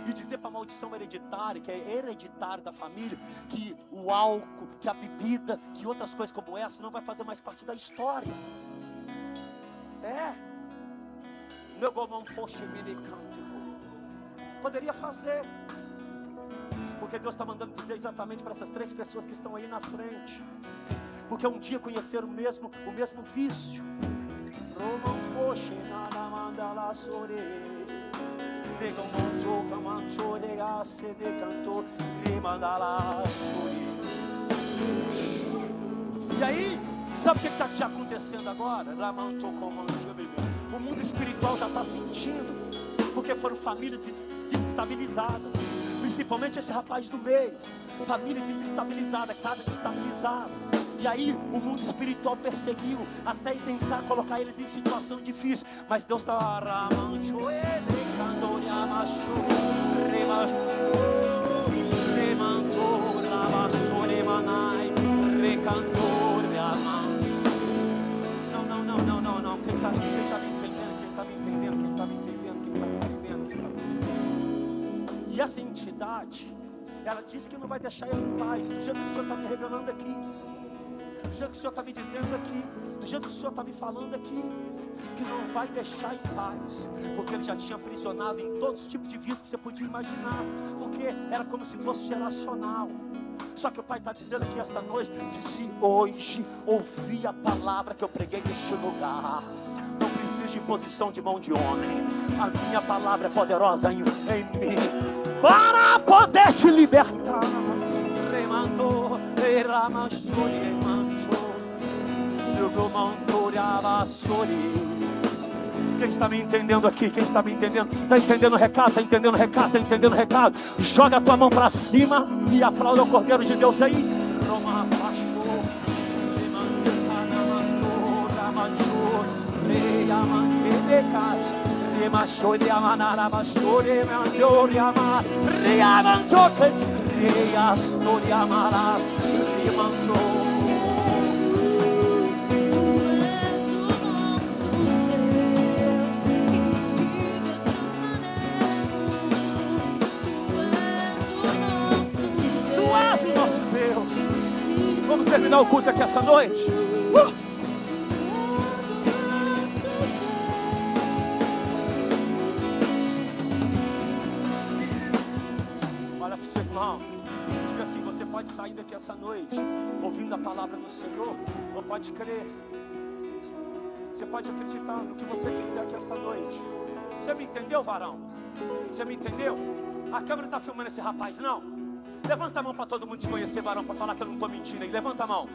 e dizer para a maldição hereditária, que é hereditário da família, que o álcool, que a bebida, que outras coisas como essa não vai fazer mais parte da história. Poderia fazer. Porque Deus está mandando dizer exatamente para essas 3 pessoas que estão aí na frente. Porque um dia conheceram o mesmo vício. E aí, sabe o que está te acontecendo agora? O mundo espiritual já está sentindo, porque foram famílias desestabilizadas, principalmente esse rapaz do meio, família desestabilizada, casa desestabilizada. E aí o mundo espiritual perseguiu até tentar colocar eles em situação difícil, mas Deus está não. Quem está me entendendo? E essa entidade, ela disse que não vai deixar ele em paz, do jeito que o Senhor está me revelando aqui, do jeito que o Senhor está me dizendo aqui, do jeito que o Senhor está me falando aqui, que não vai deixar em paz, porque ele já tinha aprisionado em todos os tipos de vícios que você podia imaginar, porque era como se fosse geracional. Só que o Pai está dizendo aqui esta noite, que se hoje ouvir a palavra que eu preguei neste lugar, não preciso de imposição de mão de homem, a minha palavra é poderosa em mim, para poder te libertar. Quem está me entendendo aqui? Quem está me entendendo? Está entendendo o recado? Está entendendo o recado? Está entendendo o recado? Joga a tua mão para cima e aplauda o Cordeiro de Deus aí. Vamos terminar o culto aqui essa noite. Olha para o seu irmão. Diga assim: você pode sair daqui essa noite ouvindo a palavra do Senhor, ou pode crer. Você pode acreditar no que você quiser aqui esta noite. Você me entendeu, varão? Você me entendeu? A câmera está filmando esse rapaz, não? Levanta a mão para todo mundo te conhecer, varão, para falar que eu não estou mentindo aí. Levanta a mão.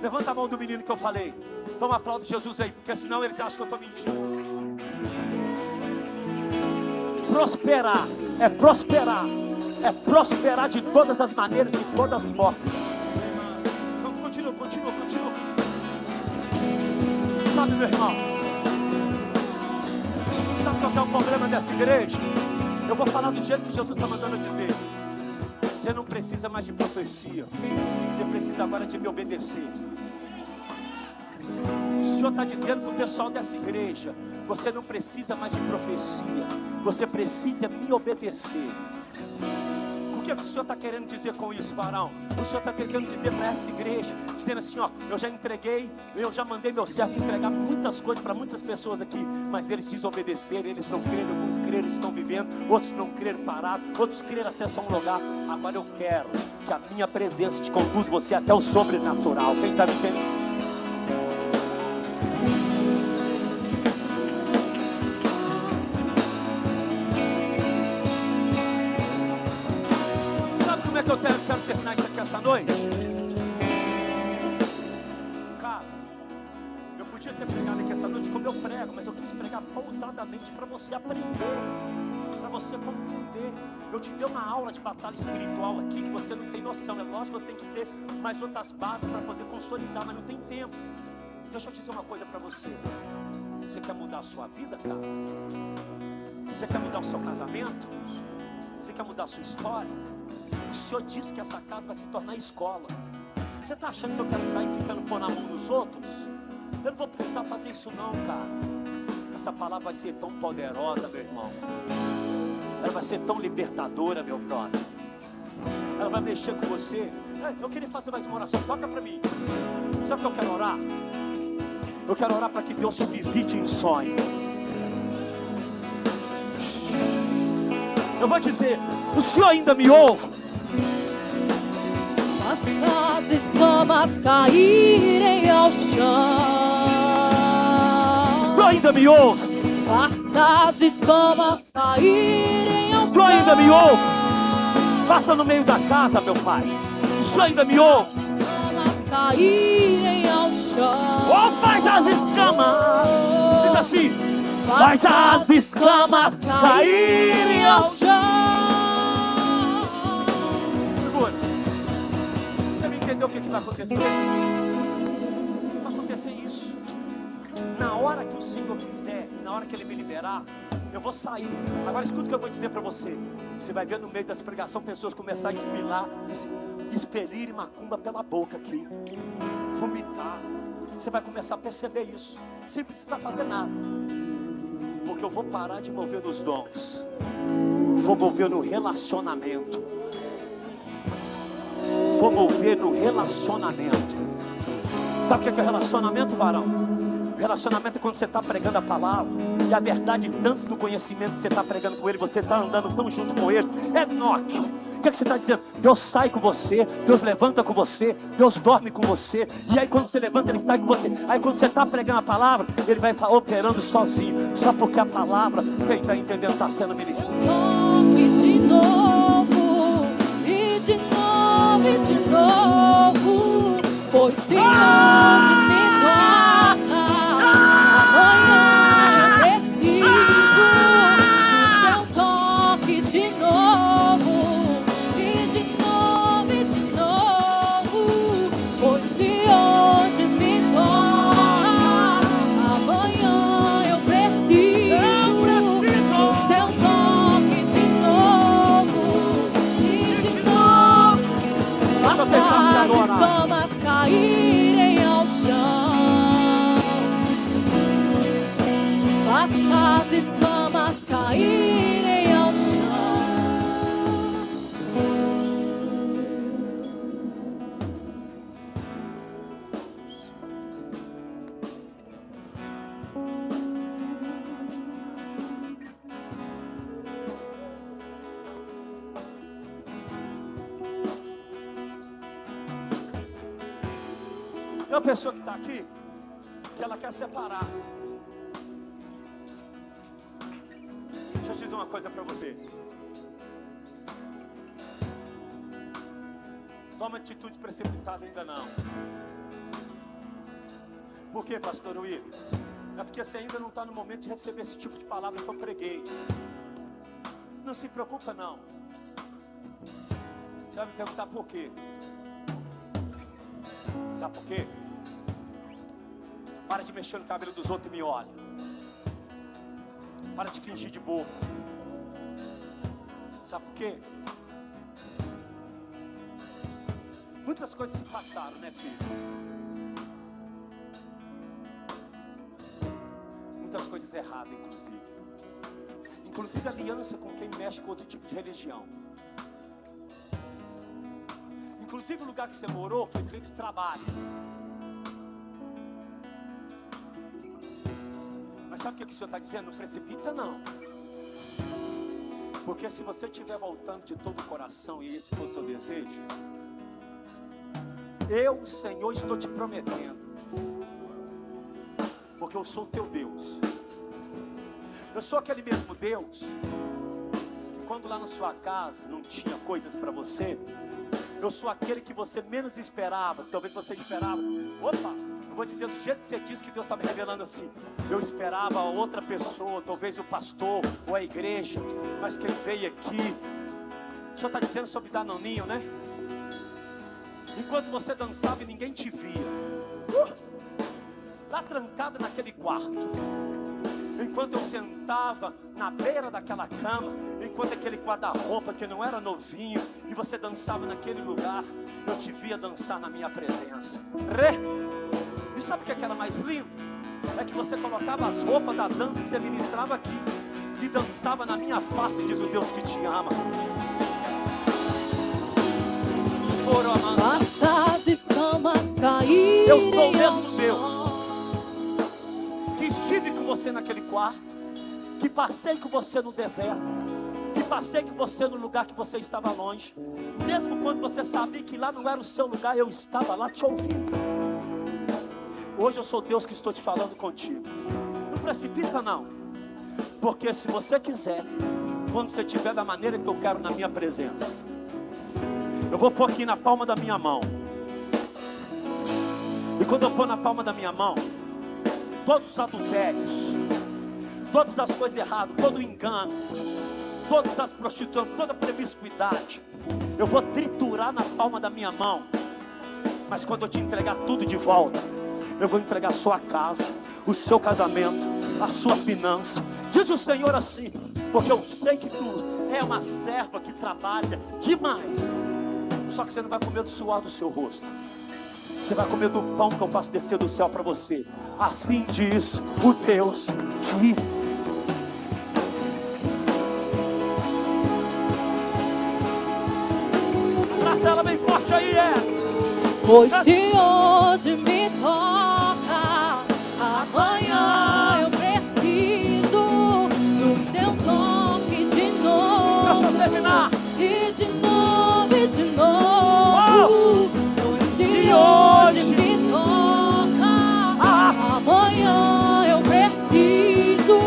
Levanta a mão do menino que eu falei. Toma aplauso de Jesus aí, porque senão eles acham que eu estou mentindo. Prosperar é prosperar. É prosperar de todas as maneiras, de todas as formas. Então, continua. Sabe, meu irmão? Sabe qual que é o problema dessa igreja? Eu vou falar do jeito que Jesus está mandando eu dizer. Você não precisa mais de profecia. Você precisa agora de me obedecer. O Senhor está dizendo para o pessoal dessa igreja: você não precisa mais de profecia. Você precisa me obedecer. O que o Senhor está querendo dizer com isso, varão? O Senhor está querendo dizer para essa igreja, dizendo assim: ó, eu já entreguei, eu já mandei meu servo entregar muitas coisas para muitas pessoas aqui, mas eles desobedeceram, eles não creram. Alguns creram, estão vivendo, outros não creram, pararam, outros creram até só um lugar. Agora eu quero que a minha presença te conduza você até o sobrenatural. Quem está me entendendo? Que eu quero terminar isso aqui essa noite. Cara, eu podia ter pregado aqui essa noite como eu prego, mas eu quis pregar pausadamente para você aprender, para você compreender. Eu te dei uma aula de batalha espiritual aqui que você não tem noção. É lógico que eu tenho que ter mais outras bases para poder consolidar, mas não tem tempo. Deixa eu dizer uma coisa para você. Você quer mudar a sua vida, cara? Você quer mudar o seu casamento? Você quer mudar a sua história? O Senhor disse que essa casa vai se tornar escola. Você está achando que eu quero sair ficando pôr na mão dos outros? Eu não vou precisar fazer isso não, cara. Essa palavra vai ser tão poderosa, meu irmão. Ela vai ser tão libertadora, meu brother. Ela vai mexer com você. Eu queria fazer mais uma oração. Toca para mim. Sabe o que eu quero orar? Eu quero orar para que Deus te visite em sonho. Eu vou dizer: o Senhor ainda me ouve? Faça as escamas caírem ao chão. Tu ainda me ouve? Faça as escamas caírem ao chão. Tu ainda me ouve? Passa no meio da casa, meu pai. Tu ainda me ouve? As escamas caírem ao chão. Oh, faz as escamas. Diz assim: faz as escamas caírem ao chão. Segura. Você me entendeu o que vai acontecer? Vai acontecer isso. Na hora que o Senhor quiser, na hora que Ele me liberar, eu vou sair. Agora escuta o que eu vou dizer para você. Você vai ver no meio dessa pregação pessoas começar a expelir macumba pela boca aqui, vomitar. Você vai começar a perceber isso, sem precisar fazer nada. Porque eu vou parar de mover nos dons, vou mover no relacionamento. Vou mover no relacionamento. Sabe o que é relacionamento, varão? Relacionamento é quando você está pregando a palavra e a verdade, tanto do conhecimento que você está pregando com Ele, você está andando tão junto com Ele. É Enoque. O que você está dizendo? Deus sai com você, Deus levanta com você, Deus dorme com você. E aí quando você levanta, Ele sai com você. Aí quando você está pregando a palavra, Ele vai operando sozinho. Só porque a palavra, quem está entendendo, está sendo ministrado. Toque de novo, e de novo, e de novo. Pois se hoje me toca, amanhã eu preciso do seu toque de novo, e de novo, e de novo. Pois se hoje me toca, amanhã eu preciso do seu toque de novo, e de novo. Faça as escamas caírem ao chão. Faça as escamas caírem ao chão. Tem uma pessoa que está aqui, que ela quer separar. Deixa eu dizer uma coisa para você. Toma atitude precipitada ainda não. Por quê, pastor William? É porque você ainda não está no momento de receber esse tipo de palavra que eu preguei. Não se preocupa não. Você vai me perguntar por quê? Sabe por quê? Para de mexer no cabelo dos outros e me olha. Para de fingir de bobo. Sabe por quê? Muitas coisas se passaram, né, filho? Muitas coisas erradas, inclusive. Inclusive aliança com quem mexe com outro tipo de religião. Inclusive o lugar que você morou foi feito trabalho. Mas sabe o que o Senhor está dizendo? Não precipita não. Porque se você estiver voltando de todo o coração, e esse for o seu desejo, eu, Senhor, estou te prometendo, porque eu sou o teu Deus. Eu sou aquele mesmo Deus que quando lá na sua casa não tinha coisas para você, eu sou aquele que você menos esperava. Talvez você esperava, opa, eu vou dizer do jeito que você disse, que Deus está me revelando assim. Eu esperava outra pessoa, talvez o pastor ou a igreja, mas quem veio aqui, o Senhor está dizendo sobre Danoninho, né? Enquanto você dançava e ninguém te via, lá trancada naquele quarto, enquanto eu sentava na beira daquela cama, enquanto aquele guarda-roupa que não era novinho, e você dançava naquele lugar, eu te via dançar na minha presença. E sabe o que era mais lindo? É que você colocava as roupas da dança que você ministrava aqui e dançava na minha face, diz o Deus que te ama. Faça as escamas caírem. Eu sou o mesmo Deus que estive com você naquele quarto, que passei com você no deserto, que passei com você no lugar que você estava longe. Mesmo quando você sabia que lá não era o seu lugar, eu estava lá te ouvindo. Hoje eu sou Deus que estou te falando contigo. Não precipita não. Porque se você quiser, quando você estiver da maneira que eu quero na minha presença, eu vou pôr aqui na palma da minha mão. E quando eu pôr na palma da minha mão, todos os adultérios, todas as coisas erradas, todo o engano, todas as prostituições, toda a promiscuidade, eu vou triturar na palma da minha mão. Mas quando eu te entregar tudo de volta, eu vou entregar a sua casa, o seu casamento, a sua finança. Diz o Senhor assim, porque eu sei que tu é uma serva que trabalha demais. Só que você não vai comer do suor do seu rosto. Você vai comer do pão que eu faço descer do céu para você. Assim diz o Deus que... Abraça ela bem forte aí, Pois se hoje me toca, amanhã eu preciso do seu toque de novo. Deixa eu terminar. E de novo, e de novo. Pois se hoje me toca, amanhã eu preciso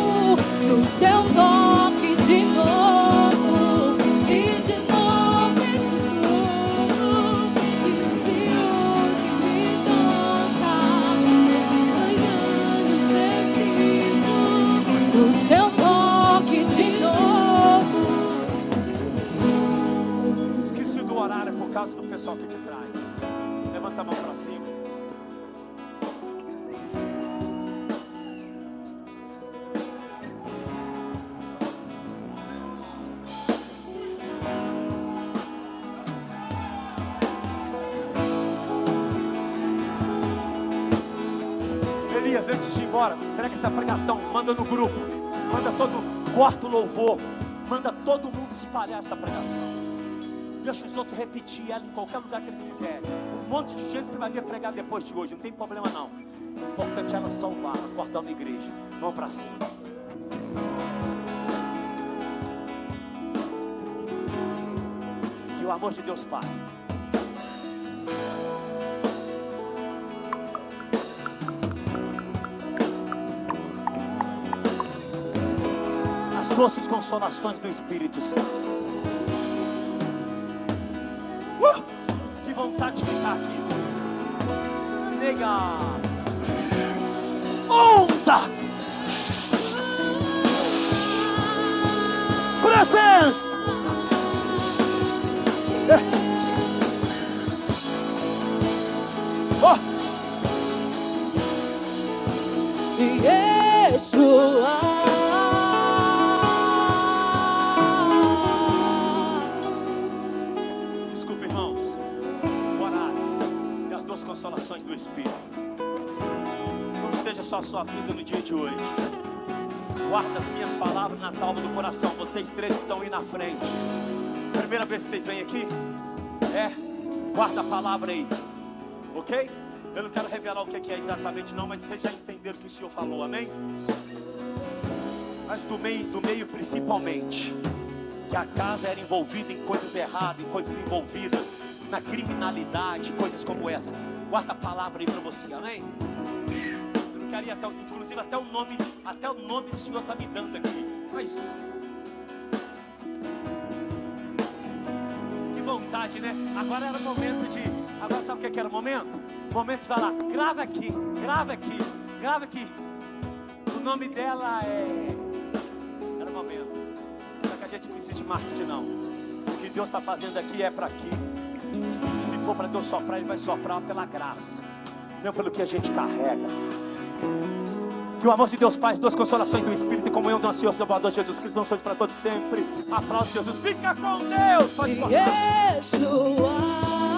do seu toque de novo. E de novo, e de novo. E se hoje me toca, amanhã eu preciso do seu toque de novo. Esqueci do horário por causa do pessoal aqui de trás. Levanta a mão para cima. Elias, antes de ir embora, pega essa pregação, manda no grupo, manda corta o louvor, manda todo mundo espalhar essa pregação. Deixa os outros repetir ela em qualquer lugar que eles quiserem. Um monte de gente você vai ver pregar depois de hoje, não tem problema não. O importante é ela salvar, acordar uma igreja. Vamos para cima. Que o amor de Deus Pai, as doces consolações do Espírito Santo. Que vontade de ficar aqui. Nega. Onda. Presença. Yeshua. Consolações do Espírito. Como esteja só a sua vida no dia de hoje. Guarda as minhas palavras na tábua do coração. Vocês três que estão aí na frente. Primeira vez que vocês vêm aqui? Guarda a palavra aí. Ok? Eu não quero revelar o que é exatamente não, mas vocês já entenderam o que o Senhor falou, amém? Mas do meio principalmente, que a casa era envolvida em coisas erradas, em coisas envolvidas na criminalidade, coisas como essa. Guarda a palavra aí para você, amém? Eu não queria inclusive até o nome do Senhor está me dando aqui. Mas que vontade, né? Agora era o momento de... Agora sabe o que era o momento? O momento de falar, grava aqui. O nome dela é... Era o momento. Não é que a gente precisa de marketing, não. O que Deus está fazendo aqui é para aqui. E se for para Deus soprar, Ele vai soprar pela graça, não pelo que a gente carrega. Que o amor de Deus Pai, as duas consolações do Espírito e comunhão do nosso Senhor Salvador Jesus Cristo, não sois para todos sempre. Aplaude Jesus, fica com Deus, pode cortar. Yeshua.